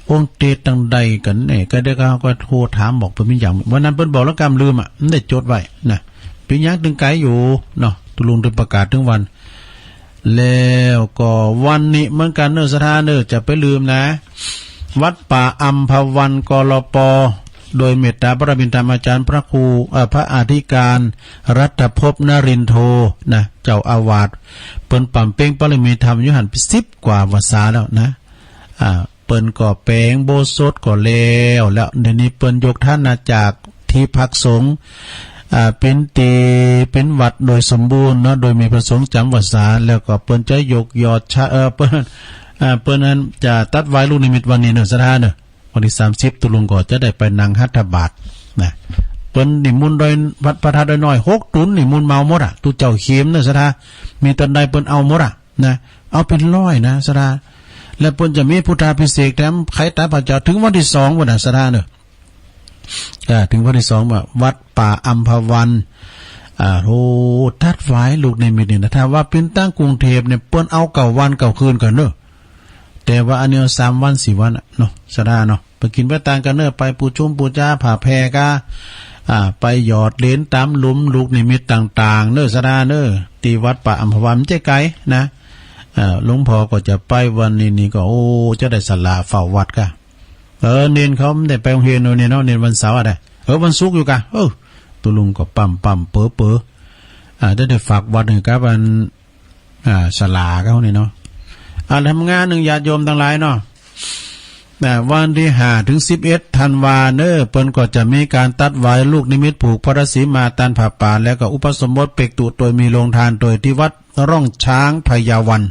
องค์เตตังใดกันเนี่ยก็ได้ก็โทรถามบอกเพิ่นมีอย่างวันนั้นเพิ่นบอกแล้วกำลืมมันได้จดไว้นะเป็นยังถึงไกลอยู่เนาะตุลุงได้ประกาศถึงวันแล้วก็วันนี้เหมือนกันเนอสถานจะไปลืมนะวัดป่าอัมพวันกลปโดยเมตตาบารมีธรรมอาจารย์พระครูพระอธิการรัตภพนรินโทนะเจ้าอาวาสเปิ้นปั่มเป้งปริมีธรรมอยู่หันไป10 กว่าพรรษาแล้วนะเปิ้นก็แปลงโบสถก็แล้วเดี๋ยวนี้เปิ้นยกท่านจากที่พักสงฆ์เป็นวัดโดยสมบูรณ์เนาะโดยมีพระสงฆ์จำวัดสาแล้วก็เปิ้นจะยกยอดเปิ้นนั้นจะตัดไว้ลูกนิมิตวันนี้เนอะสถานเนอะวันที่30ตุลงก็จะได้ไปนั่งหัตถบาทนะเปิ้นนิมนต์โดยวัดพระธาตุน้อย6 ตุนนิมนต์เมาหมดตุเจ้าเข็มเนอะสถานมีตอนใดเปิ้นเอาหมดนะเอาเป็น100นะสถานและเปิ้นจะมีพุทธาภิเษกแถมไขตาพระเจ้าถึงวันที่2วันสถานเนอะถึงวันที่2ว่าวัดป่าอัมพวันโหทัดไว้ลูกในมิตรนี่นะถ้าว่าเป็นตั้งกรุงเทพเนี่ยเปิ้นเอา9 วัน9 คืนกันเนอะแต่ว่าอันนี้3 วัน4 วันเนาะสถานเนาะไปกินไปตางกันเนอะไปปูชุมปูจ้าผ่าแพกาไปหยอดเหรียญตามหลุมลูกนิมิตต่างๆเนอะสถานเนอะที่วัดป่าอัมพวันมันจะไกลนะหลวงพ่อก็จะไปวันนี้ก็โอ้จะได้ศาลาเฝ้าวัดกะเน้นเขาไม่ได้ไปโรงเรียนเนี่ยเนาะเน้นวันเสาร์อะไรวันศุกร์อยู่กะตุลุงก็ปั๊มเป๋อได้ฝากวัดหนึ่งกับวันศาลาเขาเนี่ยเนาะทำงานหนึ่งญาติโยมทั้งหลายเนาะวันที่5 ถึง 11 ธันวาเนอเปิ้นก็จะมีการตัดไว้ลูกนิมิตผูกพระศรีมาตันผ่าป่าแล้วก็อุปสมบทเปกตุโดยมีโรงทานโดยที่วัดร่องช้างพยาวัน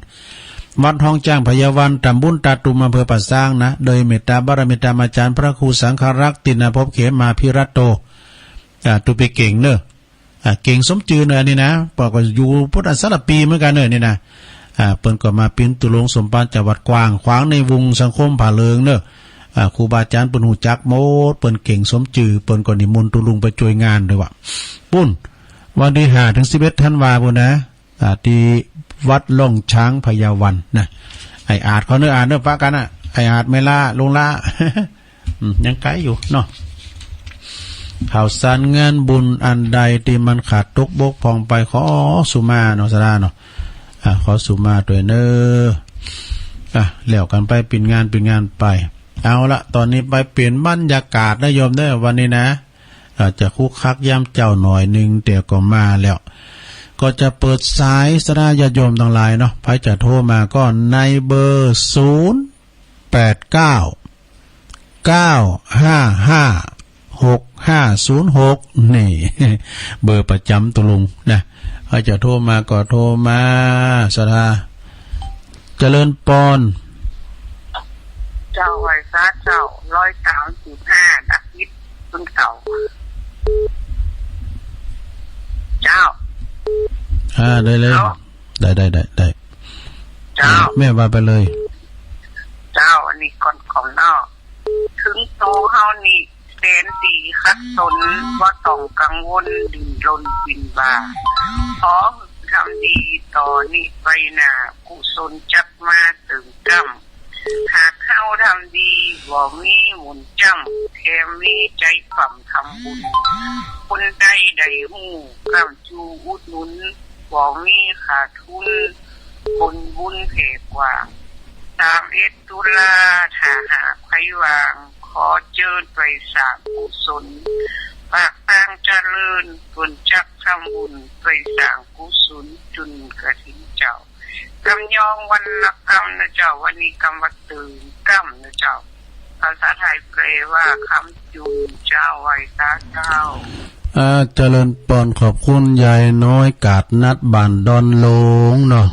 วัดห้องจ้างพยาวันตำบลตาตุมอำเภอปัสสร้างนะโดยเมตตาบารมีธรรมอาจารย์พระครูสังฆรักษ์ตินภพเขมาภิรัตโตตุไปเก่งเนอะเก่งสมจือเนอะนี่นะบอกว่าอยู่พุทธศาสนาปีเหมือนกันเนอะนี่นะเปิ้นก็มาปิ้นตุลงสมปานจังหวัดกวางขวางในวงสังคมผ่าเลิงเนอะ ครูบาอาจารย์เปิ้นฮู้จักหมดเปิ้นเก่งสมจือเปิ้นก็นิมนต์ตุลุงไปช่วยงานด้วยว่าปุ้นวันที่5ถึง11ธันวาคมนะที่วัดล่องช้างพญาวันนะไอ้อาจเขาเนื้ออ่านเนื้อฟ้ากันน่ะไอ้อาจไม่ล่าลงล่า ยังไกลอยู่เนาะข่าวสารงานบุญอันใดที่มันขาดตกบกพร่องไปขอสุมาเนาะสดาเนาะขอสุมาด้วยเนอแล้วกันไปปิ่นงานไปเอาละตอนนี้ไปเปลี่ยนบรรยากาศนะโยมได้วันนี้นะจะคุกคักย่ำเจ้าหน่อยนึงแต่ก็มาแล้วก็จะเปิดสายสดาญาโยมทั้งหลายเนาะใครจะโทรมาก็ในเบอร์089 955 6506นี่เบอร์ประจำตุลุงนะใครจะโทรมาก็โทรมาสดาเจริญปอนเจ้าไว้ซะเจ้า135ดักยิดต้นเก่าเจ้าได้เลยได้เจ้าแม่ว่าไปเลยเจ้าอันนี้ก่อนของนอกถึงโตเฮานี่เสนสีคัดสนว่าต้องกังวลดิ้นรนบินบ่าขอทำดีต่อนี้ไปหน้ากุศลจักมาถึงกำหากเข้าทำดีบ่มีหมุนจ้ำแถมมีใจฝั่ทำบุญคนใดได้หูกำจูอุดหนุนบ่มีขาดทุนคนบุญเพกกว่า31 ตุลาถ้าหากใครวางขอเจิญไปสร้างกุศลปากตั้งเจริญส่วนจักทำบุญไปสร้างกุศลจุนกระถิ่นเจ้ากำยองวันละกำนะเจ้าวันนี้กำวัดตื่นกำนะเจ้าภาษาไทยแปลว่าคำจุนเจ้าไว้ตาเจ้าเจริญปอนขอบคุณยายน้อยกาดนัดบ้านดอนโลงเนาะ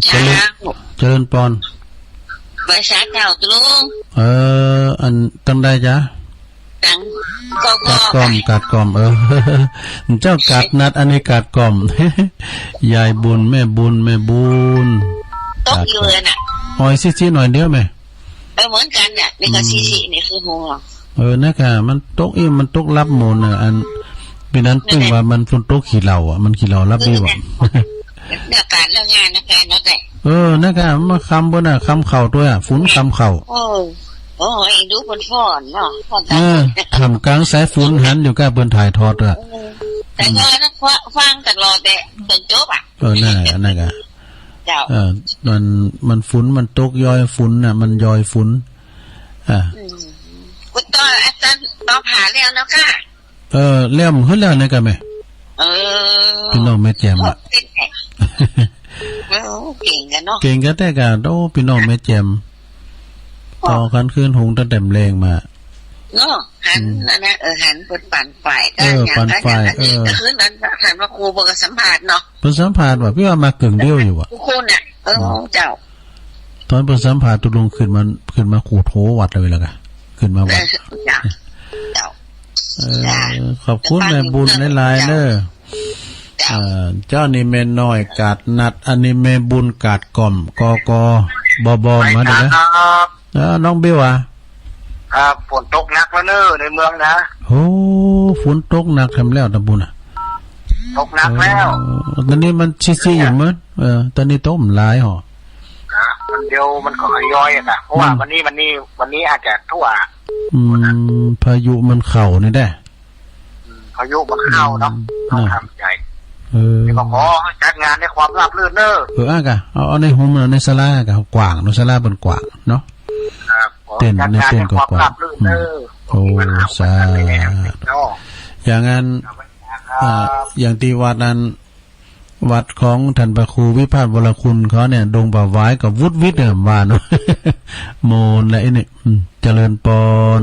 เจริญปอนภาษาเจ้าตุลุงอันตั้งได้จ้ะตั้งกัดกล่อมเจ้ากาดนัดอันนี้กาดกล่อมยายบุญแม่บุญตกอยู่น่ะหอยซิๆหน่อยเดียวแม่เหมือนกันน่ะนี่ก็ซิๆนี่คือหัวนะคะมันตกมันตกรับหมดน่ะอันเป็นนั้นตึ้งว่ามันฝนตกขี้เหล่าอ่ะมันขี้เหล่ารับดีบ่เนี่ยการเรื่องงานนะแกเนาะแต่นะคะมาคำบ่น่ะคำเข่าตัวอ่ะฝนคำเข่าโอ้ยดูบนฟ้อนเนาะทำกลางสายฝนหันอยู่กับเปิ้นถ่ายทอดอ่ะแต่ก็นะฟังตลอดแต่จนจบอ่ะนั่นน่ะเจ้ามันฝนมันตกย้อยฝนน่ะมันย้อยฝนกูต่ออาจารย์ต่อผ่าแล้วเนาะค่ะเล่มขึ้นแล้วนี่ก็แม่พี่น้องแม่แจ่มอ่ะเก่งกันเนาะเก่งกันแต่ก็โตพี่น้องแม่แจ่มต่อกันคืนหงตะเต็มแรงมาเนาะหันนะหันเปิดปั่นฝ่ายก็ปั่นฝ่ายคืนนั้นถามว่าครูบอกสัมภาษณ์เนาะเพิ่นสัมภาษณ์ว่าพี่ว่ามากึ่งเดียวอยู่อ่ะครูน่ะเจ้าตอนเพิ่นสัมภาษณ์ตุลงขึ้นมาขู่โถวัดเลยล่ะกะขึ้นมาวัดขอบคุณในบุญหลายๆเด้อเจ้านี่แม่น้อยกาดนัดอันนี้แม่บุญกาดกล่อมกบมาเด้อน้องเบี้ยวครับฝนตกหนักแล้วเนอะในเมืองนะโอ้ฝนตกหนักทำแล้วตะบุญตกหนักแล้วตอนนี้มันชี้ๆอยู่มั้งตอนนี้ตกหลายห่อมันเดียวมันก็ย่อยอ่ะเพราะว่าวันนี้อาจจะทั่วพายุมันเข่านี่ได้พายุมันเข้าเนาะต้องทำใจก็ขอจัดงานในความราบรื่นเนอะกะเอาในหุ่มในศาลากะกว้างเนาะศาลาบนกว้างเนาะเต้นในเต้นก็กว้างโอ้สาอย่างนั้นอย่างที่วัดนั้นวัดของท่านพระครูวิพาทวรคุณเขาเนี่ยดงป่าไว้กับวุฒิวิทย์เนี่ยว่าเนาะโมนและนี่เจริญปอน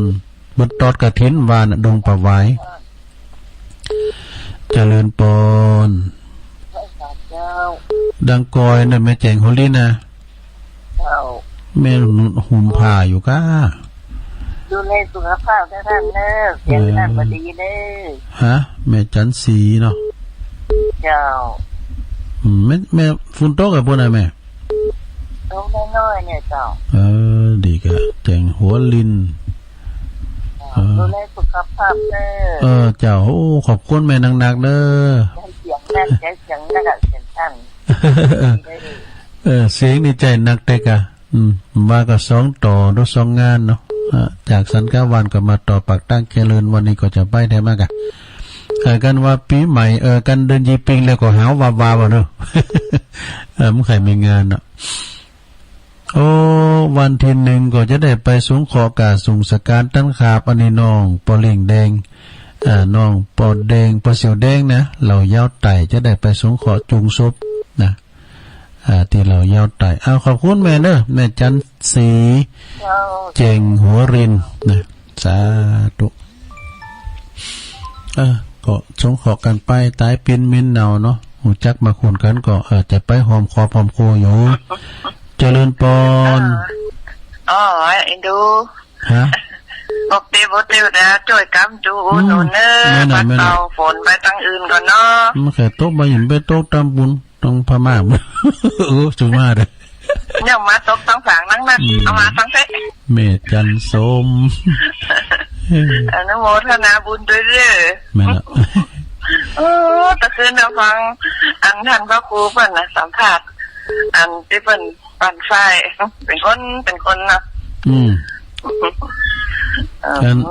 บนตอดกระถินว่าน่ะดงป่าไว้เจริญปอนดังกอยน่ะแม่แจงโฮลี่นะแม่หุ่มผ้าอยู่ก้าดูแลสุขภาพท่านเนอะเสียงท่านพอดีเนอะฮะแม่จันสีเนาะเจ้าแม่ฝุ่นตกกับพวกไหนแม่ ตกน้อยๆเนี่ยเจ้าดีกะแจงหัวลินดูแลสุขภาพเด้อเจ้าโอ้ขอบคุณแม่หนักๆเด้อเสียงแน่นใจเสียงนักเสียงท่านเสียงนี่ใจหนักเด็กว่าก็2ต่อด้วย2งานเนาะจากสันกาวันก็มาต่อปากตั้งเจริญวันนี้ก็จะไปได้มากกันว่าปีใหม่กันเดินยีปิงแล้วก็หาววาวๆเนาะมันใครมีงานเนาะโอ้วันที่1ก็จะได้ไปสูงขอกาสูงสการตั้งขาปนิน้องปอเล่งแดงน้องปอแดงปอเสียวแดงนะเรายาวไต่จะได้ไปสูงขอจุงซุปนะที่เรายาวไต่ขอบคุณแม่เด้อแม่จันศรีเจงหัวรินนะสาธุก็สงขอกันไปตายปินมินเนาเนาะหูจักมาคุนกันก็จะไปหอมคอพอมโคอยู่เจริญปอนเอ็นดูฮะบอกเตียวนะช่วยกำจูหนูเนอปัดเป่าฝนไปตั้งอื่นก่อนเนาะมันแค่โต๊ะใบหินไปโต๊ะตำบุญตรงพม่าสุมาเลยเนี่ยมาตกตั้งฝางนั่งเอามาตั้งเต๊ะเมจันสมอนุโมทนาบุญด้วยเด้อแม่ละแต่คืนเราฟังอันท่านพระครูเพิ่นนะสัมภาษณ์อันที่เพิ่นปั่นไฟเป็นคนนะ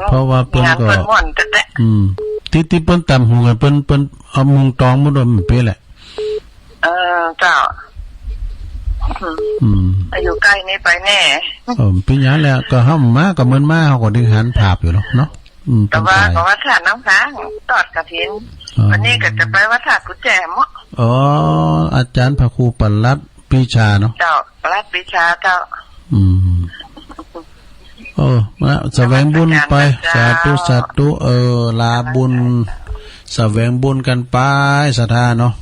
เพราะว่าเพิ่นก็ที่เพิ่นตำหูกันเพิ่นเอามุงตองมาโดนมันเป็นแหละเจ้าอยู่ใกล้นี้ไปแน่เป็นอย่างแล้วก็ห้ามมาก็เหมือนมาเขาก็ดึงหันภาพอยู่เนาะแต่ว่าถาดน้ำค้างตอดกระถินวันนี้ก็จะไปวัดถาดกุญแจมั้งอาจารย์พระครูปลัดปีชาเนาะเจ้าปลัดปีชาเจ้ามาแสวงบุญไปสาธุลาบุญแสวงบุญกันไปศรัทธาเนาะ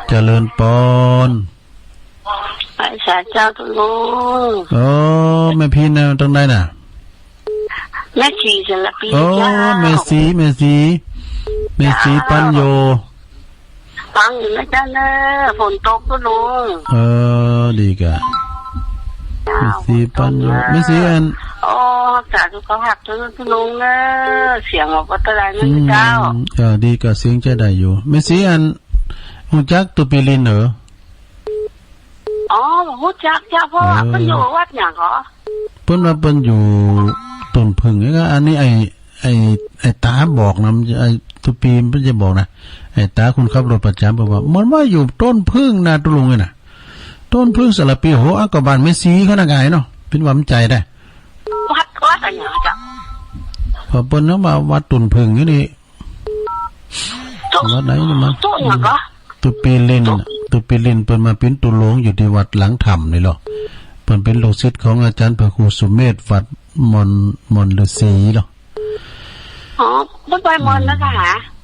เจริญปอนไปสาเจ้าตุลุงแม่พี่นะตรงไหนน่ะแม่ชีศิลปินเจ้าแม่สีปัญโยฟังอยู่นะเจ้าเนอะฝนตกตุลุงดีกะแม่สีปัญโยแม่สีอันสาธุเขาหักตุลุงเนอะเสียงออกวัตรายนั่นเจ้าดีกะเสียงจะได้อยู่แม่สีอันหูจักตุปิลินเหรอหูจักจ้าเพราะว่าเพิ่นอยู่วัดหยังเหรอเพิ่นว่าเพิ่นอยู่ต้นพึ่งนี่ก็อันนี้ไอ้ตาบอกนะไอ้ตุปีเพิ่นจะบอกนะไอ้ตาคุณขับรถประจำบอกว่ามันว่าอยู่ต้นพึ่งนะตุลุงนี่น่ะต้นพึ่งสระปีโหอักบานไม่สีเขาน่ะไงเนาะเป็นว่ามันใจได้วัดอะไรหยังจ้ะพอเพิ่นเนาะว่าวัดต้นพึ่งนี่วัดไหนนี่มันต้นหยังก็ตุปีลินเปิ้นมาเป็นตุลงอยู่ที่วัดหลังถ้ำนี่หรอเปิ้นเป็นลูกศิษย์ของอาจารย์พระครูสุเมธวัดมนฤาษีหรอเพิ่นไปมนแล้วค่ะ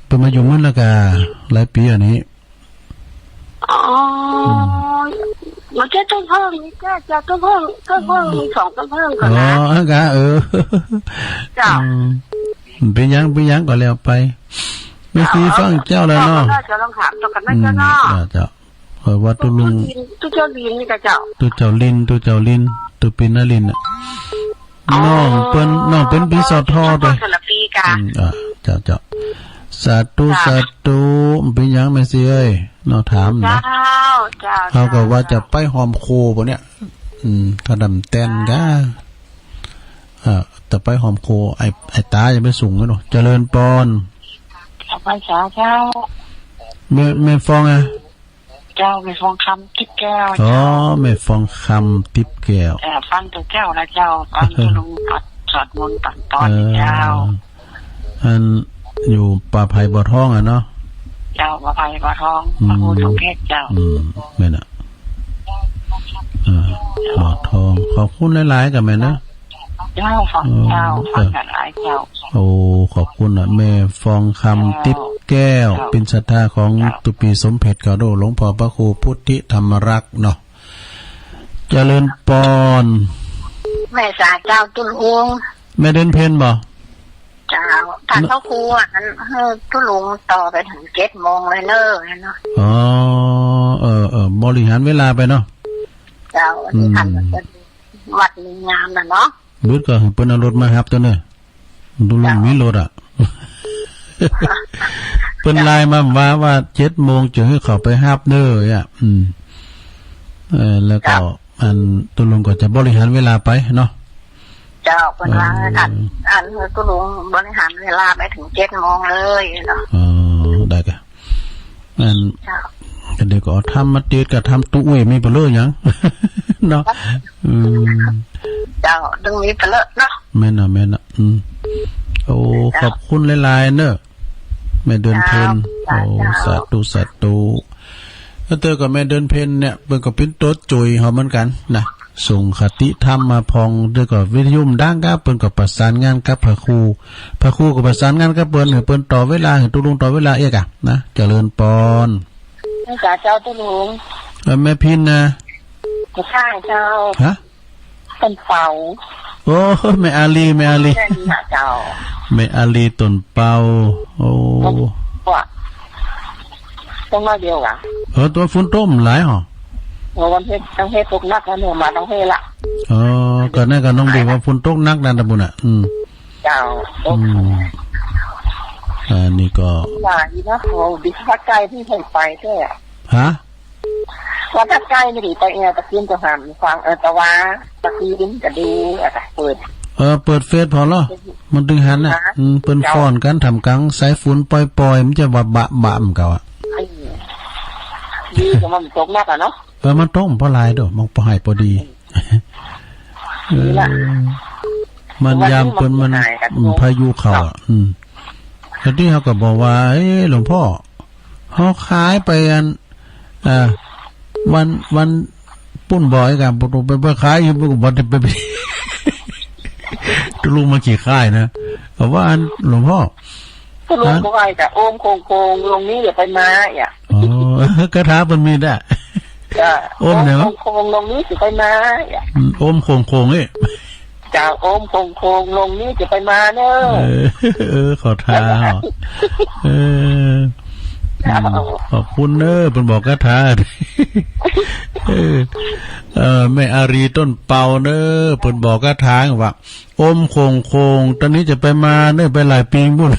เปิ้นมาอยู่มนแล้วก็หลายปีอันนี้มันจะต้นเพิ่งนี่จะต้นเพิ่งมี2ต้นเพิ่งก่อนนะกะจ้าเป็นยังก็แล้วไปไม่สีฟังเจ้าแล้วเนาะจะลองถามตัวกันนะเจ้าเนาะเจ้าว่าตุลุงตุเจ้าลินนี่ก็เจ้าตุเจ้าลินตุปินลินน่ะน้องเป็นปีสอทอด้วยเจ้าสาธุเป็นยังแม่สิเอ้ยน้องถามนะเขาก็ว่าจะไปหอมโคบ่เนี่ยถ้าดำแตนก้าแต่ไปหอมโคไอ้ตาจะไปสูงกันเนาะเจริญปอนไปสาเจ้าแม่ฟองอ่ะเจ้าแม่ฟองคำติ๊บแก้วแม่ฟองคำติ๊บแก้วฟังตัวเจ้านะเจ้าฟังตัวลุงปัดสอดมนต์ปัดตอนเจ้าอันอยู่ป่าไผ่บ่อทองอ่ะเนาะเจ้าป่าไผ่บ่อทองพระครูสมเพชเจ้าแม่น่ะบ่อทองขอบคุณหลายๆกับแม่นะเจ้าฟังหลายเจ้าขอบคุณแม่ฟองคำติ๊บแก้วเป็นศรัทธาของตุปีสมเพชกาโดหลวงพ่อพระครูพุทธิธรรมรักษ์เนาะเจริญปอนแม่สาเจ้าตุลุงแม่เดินเพนบ่เจ้าท่านพระครูนั้นตุลุงต่อไปถึง7 โมงเลยเนอะบริหารเวลาไปเนาะ เจ้าอันนี้ทันมันเป็นวัดมีงามนะเนาะ บึดก็เปิ้นเอารถมาครับตัวเน้อดูลุงมีรถอ่ะ เปิ้นไลน์มาว่า7 โมงจะให้เขาไปรับเด้ออ่ะแล้วก็อันตัวลุงก็จะบริหารเวลาไปเนาะเจ้าเป็นว่าอันตัวลุงบริหารเวลาไปถึง7 โมงเลยเนาะได้ก็อันเดี๋ยวก็ทำมาเตียดก็ทำตุ้ยมีเปลือกยังเนาะเจ้าดึงมีเปลือกเนาะแม่น่ะโอ้ขอบคุณหลายๆเนอะแม่เดินเพนโอ้สาธุแล้วเธอกับแม่เดินเพนเนี่ยเพิ่นก็เป็นตัวจุยเฮาเหมือนกันนะส่งคติธรรมมาพองด้วยกับวิทยุดังครับเพิ่นก็ประสานงานกับพระครูก็ประสานงานกับเพิ่นต่อเวลาให้ตุลุงต่อเวลาเอกอ่ะนะเจริญปอนแม่เจ้าตุลุงแม่พินนะใช่เจ้าฮะต้นเป่าโอ้แม่อาลีเจ้าแม่อาลีต้นเป่าโอ้ว่าต้องมาเดียวอ่ะตัวฝนต้มหลายหรอวันเฮ็ดต้องเฮ็ดตกนักแล้วเนี่ยมาต้องเฮ็ดละก็นั่นก็น้องบีว่าฝนตกนักนั่นตะบุญอ่ะเจ้านี่ก็ว่าอีนะโหดิพักไกลที่เพิ่นไปด้วยอ่ะฮะว่าถ้าใกล้ไม่ดีไปตะกินจะหันฟังตะวาตะกีดินจะดูเปิดเฟซพอเหรอมันดึงหันน่ะเปิ้นฟ้อนกันทำกังสายฝุ่นปล่อยๆมันจะว่าบะมันเก่าอ่ะดีก็มันตกนักอ่ะเนาะมันต้มเพราะลายดอกมันบ่ให้พอดีมันยามเปิ้นมันพายุเข้าอ่ะแล้วที่เขาก็บอกว่าหลวงพ่อเฮาขายไปอันวันปุ้นบ่อยกันไปขายอยู่บ่ได้ไปตุลุงมาขี่ค่ายนะบอกว่าอันหลวงพ่อตุลุงบอกว่าแต่โอมโคงลงนี้อย่าไปมาอ่ะกระทาเพิ่นมีได้โอมเนี่ยโคงลงนี้จะไปมาอ่ะโอมโคงนี่จ้าโอมโคงลงนี้จะไปมาเด้อขอทาขอบคุณเด้อเพิ่นบอกกระทาแม่อารีต้นเป่าเด้อเพิ่นบอกกระทาว่าโอมโคงตอนนี้จะไปมาเด้อไปหลายปีบุ่น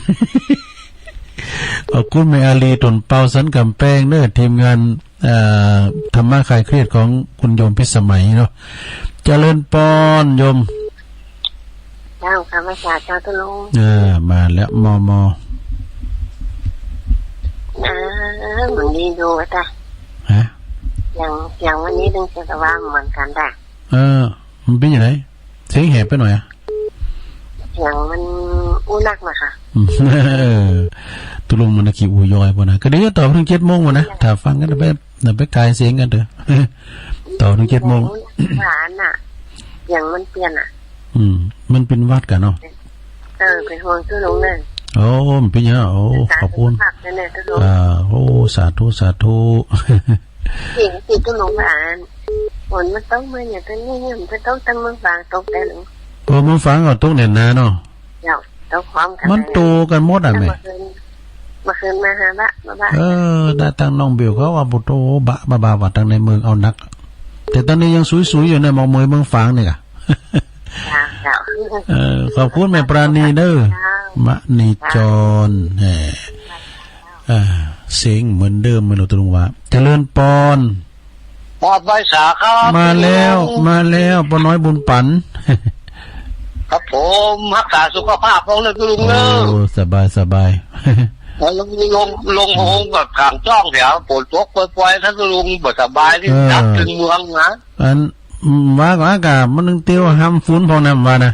ขอบคุณแม่อารีต้นเป่าสันกำแพงเด้อทีมงานธรรมะคลายเครียดของคุณโยมพิสมัยเนาะเจริญปอนโยมเจ้าค่ะพระเจ้าตุลุงมาแล้วมอมันดีดูจ้ะฮะอย่างวันนี้ดึงจะว่างเหมือนกันได้มันเป็นยังไงเสียงแหบไปหน่อยอ่ะอย่างมันอู้นักมาค่ะตุลุงมันขี้อูยอยป่ะนะก็เดี๋ยวต่อถึง7 โมงป่ะนะถ้าฟังกันไปกายเสียงกันเถอะต่อถึง7 โมงฐานอ่ะอย่างมันเปลี่ยนอ่ะมันเป็นวัดกันเนาะเป็นห่วงตุลุงนั่นโอ้มันเป็นยังโอ้ขอบคุณโอ้สาธุสิ่งตุลุงอ่านฝนมันต้องมาอย่างนี้มันต้องตั้งมือฟังตกแต่หนึ่งมือฟังก็ตกเด่นนะเนาะต้องพร้อมกันมันโตกันหมดอ่ะแม่มาคืนมาหาบะได้ตั้งน้องเบลเขาว่าบุโตบะบาว่าตั้งในเมืองเอานักแต่ตอนนี้ยังสวยๆอยู่ในมองเมืองฟังนี่ค่ะขอบคุณแม่ปราณีเด้อมะนีจรเสียงเหมือนเดิมไม่รู้ตรงว่าเจริญปอนปอดใบสาครับมาแล้วปอน้อยบุญปันครับผมรักษาสุขภาพของเลยลุงเนอะโอ้สบายลงห้องแบบขางจ้องเดี๋ยวปวดตัวปล่อยท่านลุงบ่สบายที่นับถึงเมืองนะอันว่าก็อากาศมันนึงเตียวห้ำฟุ้นพอน้ำว่านะ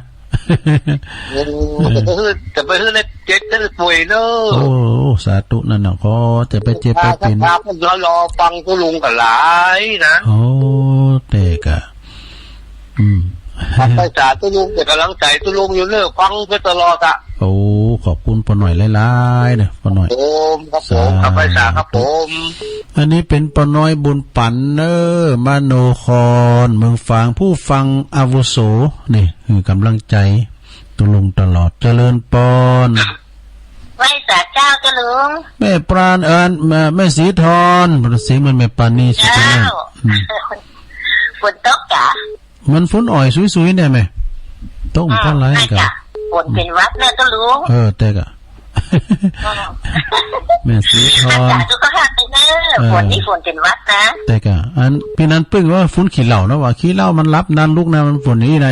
จะไปให้เจ็บจะป่วยเนอะโอ้สาธุนั่นน่ะขอจะไปเจ็บไปเป็นรอฟังคุณลุงกันหลายนะโอ้เด็กอ่ะไปจ่าตุลุงแต่กำลังใจตุลุงอยู่เนอะฟังไปตลอดอ่ะโอ้ขอบคุณปอหน่อยหลายๆเนี่ยปอหน่อยครับผมครับไปจ่าครับผมอันนี้เป็นปอน้อยบุญปันเนอร์มโนครเมืองฝางผู้ฟังอาวุโสนี่คือกำลังใจตุลุงตลอดเจริญปอนไหว้สาเจ้าตุลุงแม่ปราณแม่สีทรเสียงมันแม่ปานีสุดท้าย ฝนตกจ้ะมันฝนอ่อยซุยๆได้ไหมตกเท่าไหร่กะฝนเป็นวัดนะก็รู้แต่กะแม่สีทองจ้ะทุกคนไปเนอะฝนนี่ฝนเป็นวัดนะแต่กะอันพี่นั้นปึ้งว่าฝนขี้เหล่านะว่าขี้เหล่ามันรับนานลูกนะมันฝนนี้นะ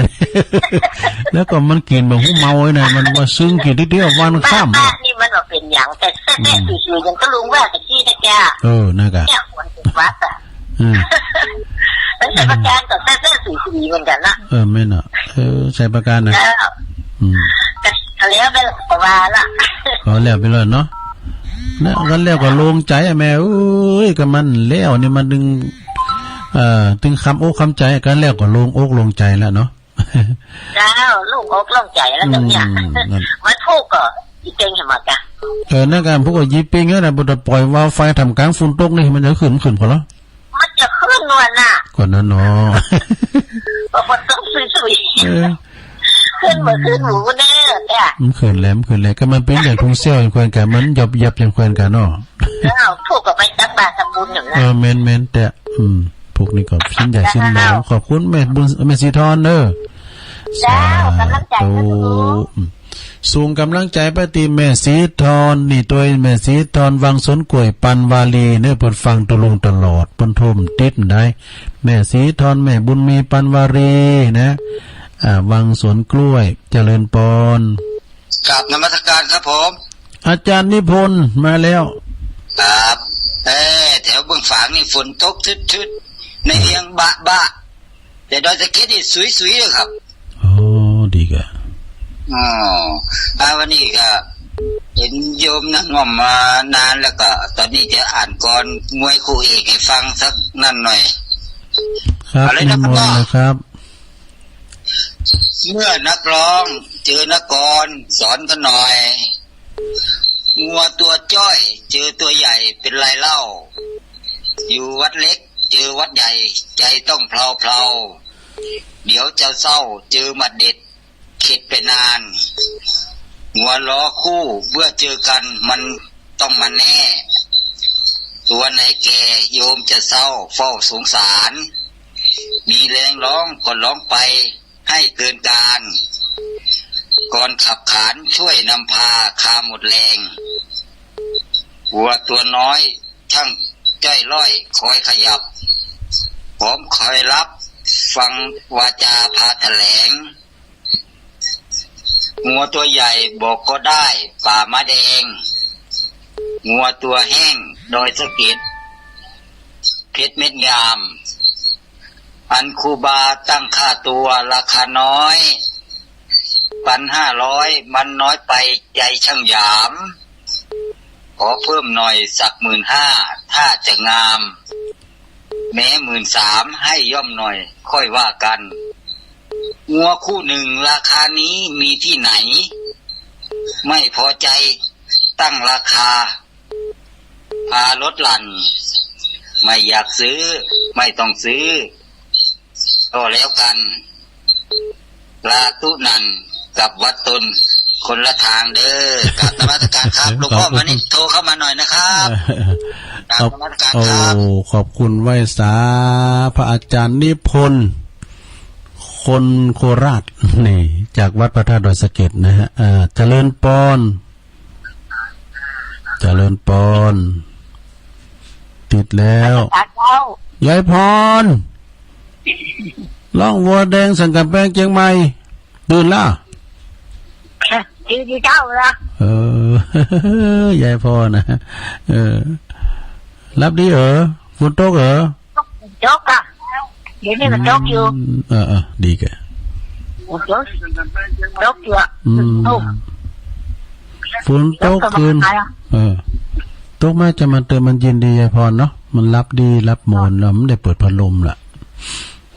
แล้วก็มันกินแบบหูเมาไอ้นะมันว่าซึ้งกินเดียววันข้ามนี่มันว่าเป็นอย่างแต่แม่สีๆยังก็ลุงว่าแต่ขี้นะแกน่ากะเนี่ยฝนเป็นวัดอ่ะแล้วใช้ประกันกับแท้ๆสีๆเหมือนกันนะแม่น่ะใช้ประกันนะก็แล้วไปประมาณละก็แล้วไปเลยเนาะนะก็แล้วก็โล่งใจแม่เอ้ยก็มันแล้วนี่มันดึงถึงคำอกคำใจกันแล้วก็โล่งอกโล่งใจแล้วเนาะเจ้าลูกอกโล่งใจแล้วจังเนี่ยมันทุกข์ก็อีเก่งเหรอจ๊ะนั่นการพวกยิปปิ้งเนี่ยนะบุตรปล่อยว่าไฟทำกลางฝนตกนี่มันจะขึ้นพอแล้วมันจะขึ้นนวลน่ะก่อนนั้นเนาะฝนตกสุยขึ้นเหมือนขึ้นหมูแน่จ้ะมันขึ้นแหลมก็มันเป็นอย่างทุ่งเซี่ยวอย่างควรกันมันยับอย่างควรกันเนาะถูกกับไปตักบาตรทำบุญอย่างนั้นเมนแต่พวกนี้ก็ชิ้นใหญ่ชิ้นโตขอบคุณแม่บุญแม่สีทอนเด้อสาธุส่งกำลังใจไปตีแม่สีทอนนี่ตัวแม่สีทอนวังสนกล้วยปันวาลีเนี่ยเปิดฟังตลงตลอดปนทมติดได้แม่สีทอนแม่บุญมีปันวารีนะวังสวนกล้วยเจริญปอนกราบนมัสการครับผมอาจารย์นิพนธ์มาแล้วครับแถวเบื้องฝางนี่ฝนตกทึดๆในเอียงบะแต่ดอยตะเกียบนี่สวยๆเลยครับดีกะวันนี้ก็เห็นโยมนั่งง่อมมานานแล้วก็ตอนนี้จะอ่านกรมวยคู่เอกให้ฟังสักนั่นหน่อยครับอะไรนะครับเมื่อนักร้องเจอนักกรสอนกันหน่อยงัวตัวจ้อยเจอตัวใหญ่เป็นไรเล่าอยู่วัดเล็กเจอวัดใหญ่ใจต้องเพลาเดี๋ยวจะเศร้าเจอหมัดเด็ดเข็ดไปนานงัวล้อคู่เมื่อเจอกันมันต้องมาแน่ตัวไหนแก่โยมจะเศร้าเฝ้าสงสารมีแรงร้องก็ร้องไปให้เกินการก่อนขับขานช่วยนำพาคาหมดแรงวัวตัวน้อยช่างจ้อยร้อยคอยขยับพร้อมคอยรับฟังวาจาพาแถลงงัวตัวใหญ่บอกก็ได้ป่ามะแดงงัวตัวแห้งดอยสะเก็ดเพชรเม็ดงามอันคูบาตั้งค่าตัวราคาน้อย1,500มันน้อยไปใจช่างหยามขอเพิ่มหน่อยสัก15,000ถ้าจะงามแม้13,000ให้ย่อมหน่อยค่อยว่ากันงัวคู่หนึ่งราคานี้มีที่ไหนไม่พอใจตั้งราคาพาลดหลั่นไม่อยากซื้อไม่ต้องซื้อก็แล้วกันลาตุนันกับวัดตนคนละทางเด้อกับนมัสการครับหลวงพ่อมานี่โทรเข้ามาหน่อยนะครับขอบคุณไว้สาพระอาจารย์นิพนธ์คนโคราชนี่จากวัดพระธาตุดอยสะเก็ดนะฮะเจริญปอนติดแล้วยายพรล่องวัวแดงสังกัดแปลงเชียงใหม่ตื่นล่ะตื่นเจ้าละยายพรนะรับดีฝนตกตกอ่ะเดี๋ยวนี้มันตกอยู่ดีแกตกอยู่ฝนตกคืนตกมาจะมันเติมมันเย็นดียายพรเนาะมันรับดีรับหมอนแล้วมันได้เปิดพัดลมล่ะ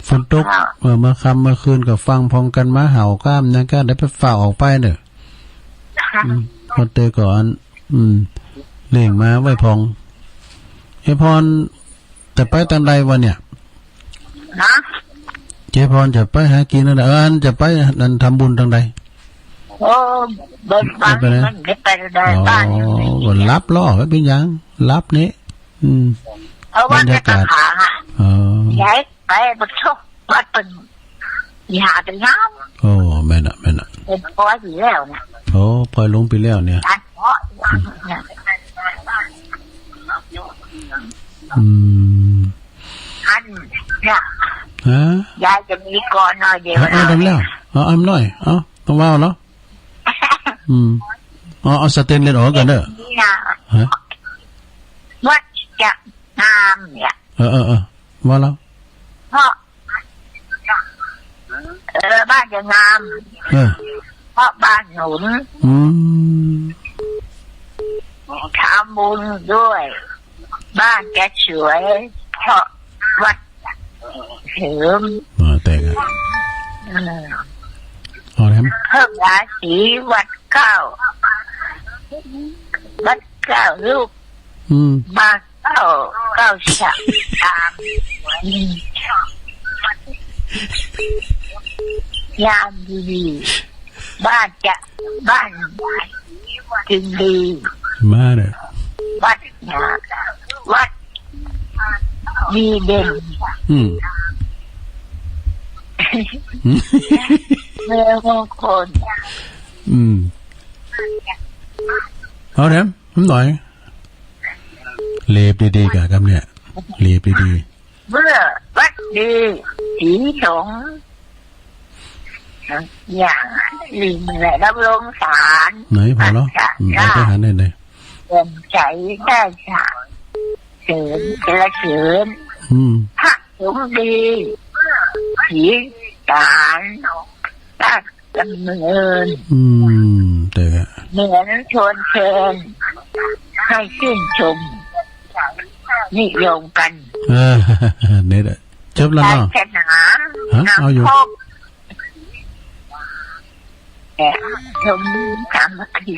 ฝนตกเมื่อค่ำเมื่อคืนก็ฟังพองกันมาเห่าก้ามนะก็ได้ไปฝ่าออกไปเด้อพอเตะก่อนเล่งมาไว้พองยายพรแต่ไปตอนใดวะเนี่ยเจพรจะไปหากินอะไรจะไปนั่นทำบุญทางใดเดินบ้านมันไปได้บ้านก็รับล่อไว้เป็นยังรับนี้บรรยากาศย้าย ไปบนโชควัดเป็นยาเป็นน้ำโอ้แม่น่ะเป็นพออยู่แล้วนะโอ้พอลงไปแล้วเนี่ยอันเพราะอันเนี่ยฮะยายจะมีก่อนหน่อยเดียวเอาทำแล้วเอาอ้ำหน่อยเอาต้องว่าเนาะเอาสเตนเลสออกกันเด้อฮะวัดจะงามเนี่ยว่าแล้วเพราะบ้านจะงามเพราะบ้านหนุนทำบุญด้วยบ้านแกสวยเพราะวัดเสริมแต่กันเอาแล้วเพิ่มราศีวัดเก้าลูกบ้านเก้าฉากตามยามดีบ้านจึงดีมาเลยวัดมีเด่นเมืองมงคลเอาเดี๋ยวผมหน่อยเล็บดีๆกับเนี่ยเล็บดีๆเมื่อวัดดีสีสงอย่างลิมแหละรับลงศาลไหนพอแล้วไปหาได้เลยเดินใจได้ฉาเสริมกระเสริมพระสงฆ์ดีผีศาลตั้งดำเนินแต่เหมือนชวนเชิญให้ชื่นชมนิยมกันเนี่ยจบแล้วเนาะศาสนาเอาอยู่ชมสามัคคี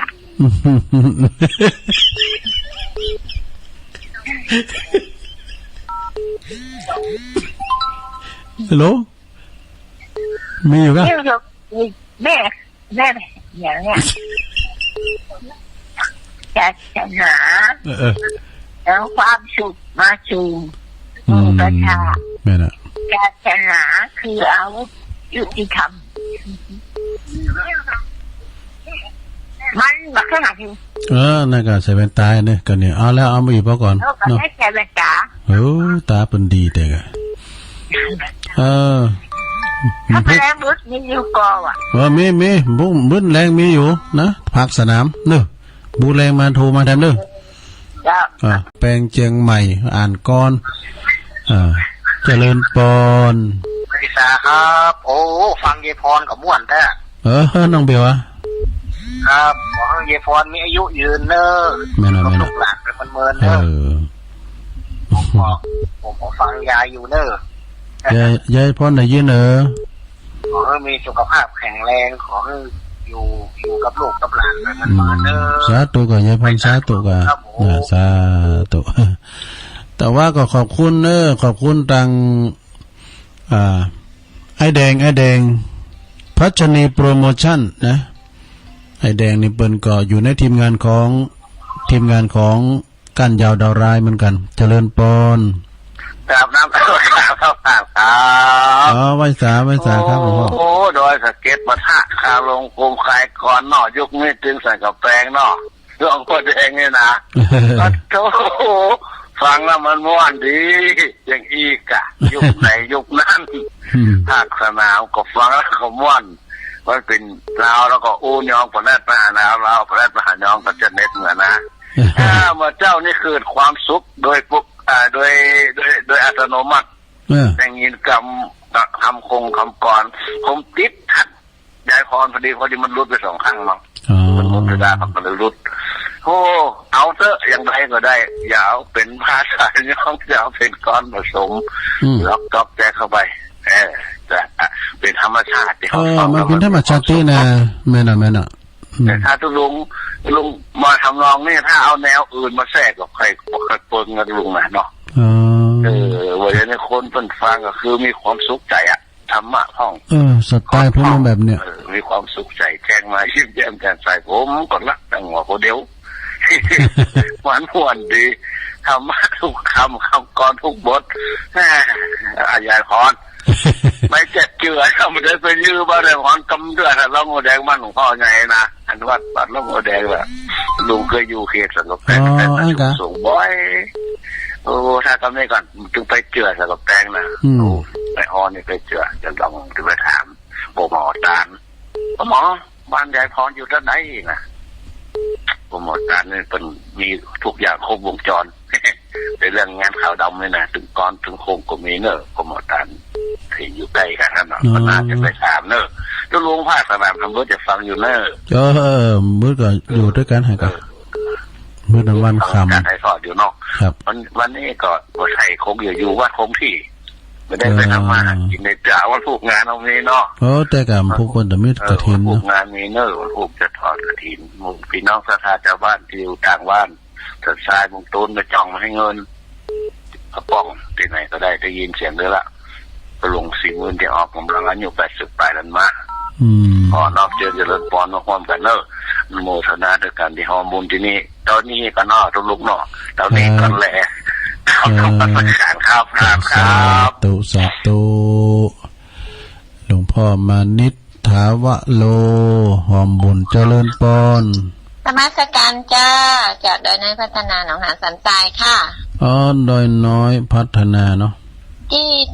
ฮัลโหลมีอยู่กันแม่อย่างเนี้ยศาสนาแล้วความสุขมาสู่ประชาแม่น่ะศาสนาคืออาวุธยุติธรรมมันมาขนาดนี้นั่นก็ใส่แว่นตาเนี่ยกันเนี่ยเอาแล้วเอามาอีกพอก่อนเนาะใส่แว่นตาตาเป็นดีแต่ก็ถ้าแรงบึ้ดมีอยู่ก่อว่ะมีบึ้ดแรงมีอยู่นะผักสนามเนอะบูแรงมาโทรมาแทนเนอะแปลงเจียงใหม่อ่านก้อนเจริญปอนบริษัทครับโอ้ฟังเยพรกับม่วนแท้น้องเบลวะครับเยพรมีอายุยืนเนอะไม่น่าลูกหลานเป็นเมินเนอะผมฟังยายอยู่เนอะยายพรได้ยินขอให้มีสุขภาพแข็งแรงขอให้อยู่กับลูกกับหลานเป็นเมินเนอะสาธุกับยายพรสาธุกับสาธุแต่ว่าก็ขอบคุณขอบคุณทางไอแดงพัชนีโปรโมชั่นนะไอแดงนี่เปิ้นก็อยู่ในทีมงานของก้านยาวดาวร้ายเหมือนกันเจริญปอนครับน้ำครับไว้สาครับหลวงพ่อโอ้โดยสเก็ตปะทะคาลงกลมคลายก่อนเนาะยุคนี้จึงใส่กับแปลงเนาะเรื่องคนแดงนี่นะโธ่ฟังแล้วมันม่วนดีอย่างอีกอะยุคไหนยุคนั้นภาคสนามก็ฟังแล้วก็ม่วนมันเป็นลาวแล้วก็อู้ยองประเทศมหานาลาวประเทศมหายองก็จะเน็ตเหมือนนะเมื่อเจ้านี่คือความสุขโดยปุ๊บโดยอัตโนมัติแต่ยินกรรมคำคงคำก่อนผมติดทัดยายพรพอดีมันรุดไป2 ครั้งมั้งมันรุดไปได้มันเลยรุดโอ้เอาเถอะอย่างไรก็ได้อย่าเอาเป็นภาษาย่องอย่าเอาเป็นก้อนผสมแล้วก็แจกเข้าไปแต่เป็นธรรมชาติที่เขามันเป็นธรรมชาตินะแม่น่ะแต่ถ้าทุลุงมาทำนองนี่ถ้าเอาแนวอื่นมาแทรกกับใครเปิงกันลุงนะเนาะวันนี้คนเพิ่นฟังก็คือมีความสุขใจอะธรรมะท่องสไตล์พวกมันแบบเนี้ยมีความสุขใจแจ้งมายิ้มแย้มแจ่มใสผมก็รักตั้งหัวโคเดียวหวานดีธรรมะท ทุกคำกรทุกบทอาญาพรไม่เจ็บเจือเขาไม่ได้ไปยื้อบ้านเลยพรกำเดือดแล้วโมแดงบ้านหลวงพ่อไงนะอันวัดแล้วโมแดงแบบลุงเคยอยู่เขตสงบแปลงแต่สูงบ่อยโอ้ถ้าทำได้ก่อนจึงไปเจือสงบแปลงนะไปออนนี่ไปเจือจะลองจะไปถามหมอตาลหมอบ้านยายพรอยู่ด้านไหนนะหมอตาลนี่เป็นมีทุกอย่างครบวงจรในเรื่องงานข่าวดำเลยนะถึงกรถึงโคงก็มีเนอะหมอตาลที่อยู่ใกล้กันนะมันน่าจะไปถามเนอะแล้วลุงภาคสนามทำเพื่อจะฟังอยู่เนอะมื้อก็อยู่ด้วยกันให้กันมื้อนั้นวันค่ำการให้สอดอยู่เนาะวันนี้ก็บ่ใช่คงอยู่ว่าคงที่ไม่ได้ไปทำมากินในจ่าวันผูกงานเอานี้เนาะแต่กับพวกคนแต่ไม่กระถินผูกงานมีเนอะวันผูกจะถอดกระถินมุงพี่น้องศรัทธาชาวบ้านที่อยู่ต่างบ้านสัตว์ทรายมุงต้นมาจ้องมาให้เงินกระป๋องที่ไหนก็ได้ได้ยินเสียงเลยละก็ลง40,000ที่ออกกำลังอยู่80 ปลายนั้นมาพอนอกเจอจะเลิกปอนมาความกันเนอะโมทนาด้วยกันที่ฮอร์โมนที่นี่ตอนนี้ก็นอทุกลูกเนาะตอนนี้ก็แหละเขาต้องประสานครับสาธุหลวงพ่อมานิดถาวะโลหอมบุญเจริญปอนนมัสการจ้าจากดอยน้อยพัฒนาหนองหานสันทรายค่ะดอยน้อยพัฒนาเนาะ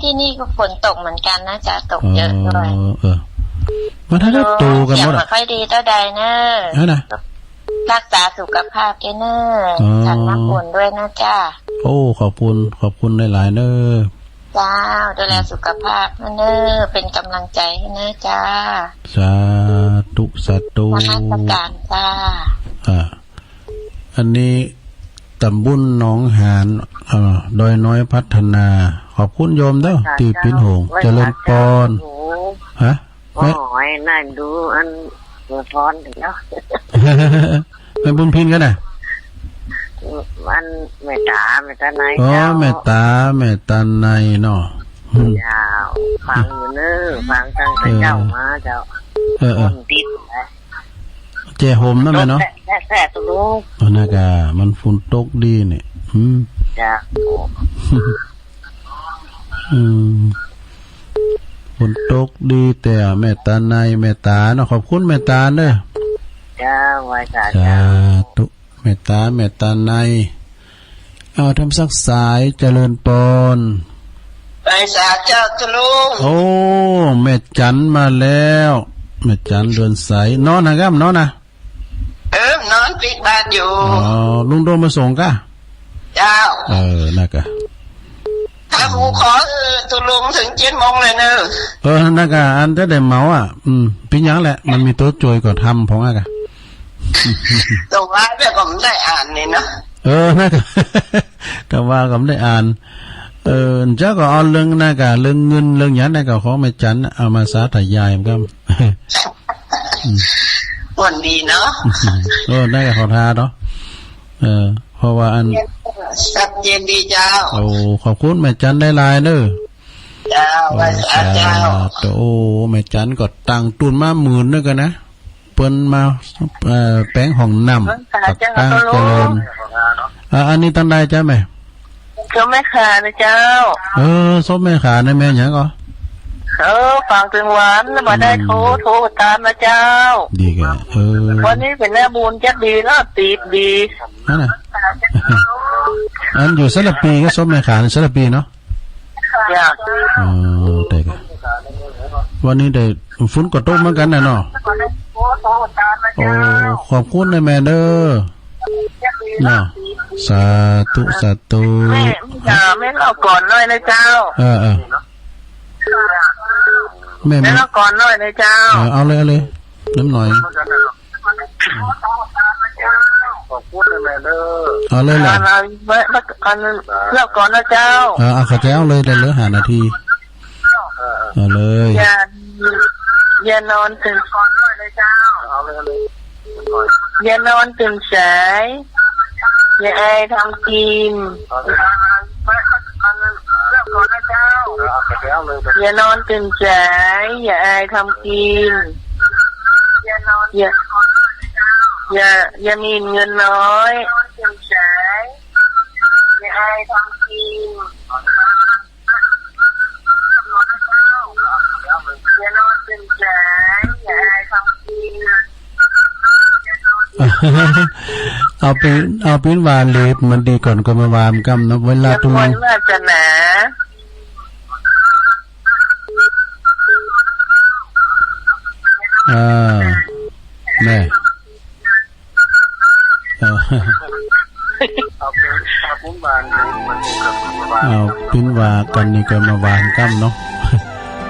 ที่นี่ก็ฝนตกเหมือนกันนะจ๊ะตกเยอะด้วยมาถ้าได้ตูกันหมดอ่ะค่อยดีเท่าใดเนอะนะรักษาสุขภาพแกเนอะฉันนักบุญด้วยนะจ้าโอ้ขอบคุณหลายๆเนอะจ้าดูแลสุขภาพเนอะเป็นกำลังใจให้เนอะจ้าสาธุนมัสการจ้าอันนี้ตำบลหนองหานดอยน้อยพัฒนาขอบคุณโยมเด้อตีปิ้นโหงเจริญปอนฮะโอ้ยนั่นดูอันหัวร้อนถึงแล้วเป็นบุญพินกันน่ะมันแม่ตาในแม่ตาในเนาะยาวฟังอยู่เนอะฟังตั้งแต่เจ้ามาเจ้าติดเจโฮมนั่นไหมเนาะแซ่ตัวลูกน่ากะมันฝุ่นตกดีเนี่ยจ้าฝุ่นตกดีแต่แม่ตาในแม่ตาเนาะขอบคุณแม่ตาเนอะจ้าไว้จ้าตุแม่ตาในเอาทำสักสายเจริญปอนไปสาเจ้าตะลุงโอ้แม่จันมาแล้วแม่จันเดินสายนอนนะครับนอนนะนอนปิดบ้านอยู่ลุงโดมมาส่งกะเจ้าน่ะกะถ้ากูขอตะลุงถึง7 โมงเลยเนอะน่ะกะอันจะได้เมาอ่ะเป็นยังแหละมันมีโต๊ะจอยก็ทำของอ่ะกะแต่ว่าแบบผมได้อ่านนี่เนาะน่ะกะแต่ว่าผมได้อ่านเจ้าก็เอาเรื่องน่ะกะเรื่องเงินเรื่องหยังน่ะก็ของแม่จันเอามาสาธยายมันก็วันดีเนาะได้กับขอทาเนาะเพราะว่าอันสับเย็นดีเจ้าขอบคุณแม่จันได้ลายเด้อเจ้าว่าเจ้าแม่จันก็ตังตุนมา10,000ด้วยกันนะเปิ้นมาแป้งห้องน้ำกับตั้งเจริญอันนี้ตั้งได้จ้ะแม่ก็แม่ขานะเจ้าซบแม่ขาในแม่หยังก็ฟังถึงหวานแล้วมาได้โทรตามนะเจ้าดีแกวันนี้เป็นแม่บุญจัดดีแล้วติดดีนั่นน่ะอันอยู่สระปีก็ซบแม่ขาสระปีเนาะแต่ก็วันนี้ได้ฟุ้นกดต้มเหมือนกันนะเนาะขอบคุณนะแม่เด้อเนาะสาธุแม่เราก่อนเลยนะเจ้าแม่เราก่อนเลยนะเจ้าเอาเลยน้ำหน่อยขอบคุณแม่เด้อเอาเลยแหละเราก่อนนะเจ้าเอาเข้าใจเอาเลยได้เหลือ5 นาทีเอาเลยอย่านอนตื่นก่อนเลยเจ้าเอาเลยอย่านอนตื่นสายอย่าไอทำกินอย่านอนตื่นสายอย่าไอทำกินอย่ามีเงินน้อยอย่าไอ ทำกินอย่านอนเป็นใจอย่าทำกินเอาเป็นวาเล็บมันดีก่อนก็มาวามกำนะเวลาทุ่มวาสนาแม่เอาปิ้นว่ากันนี่ก็มาวางกำเนาะ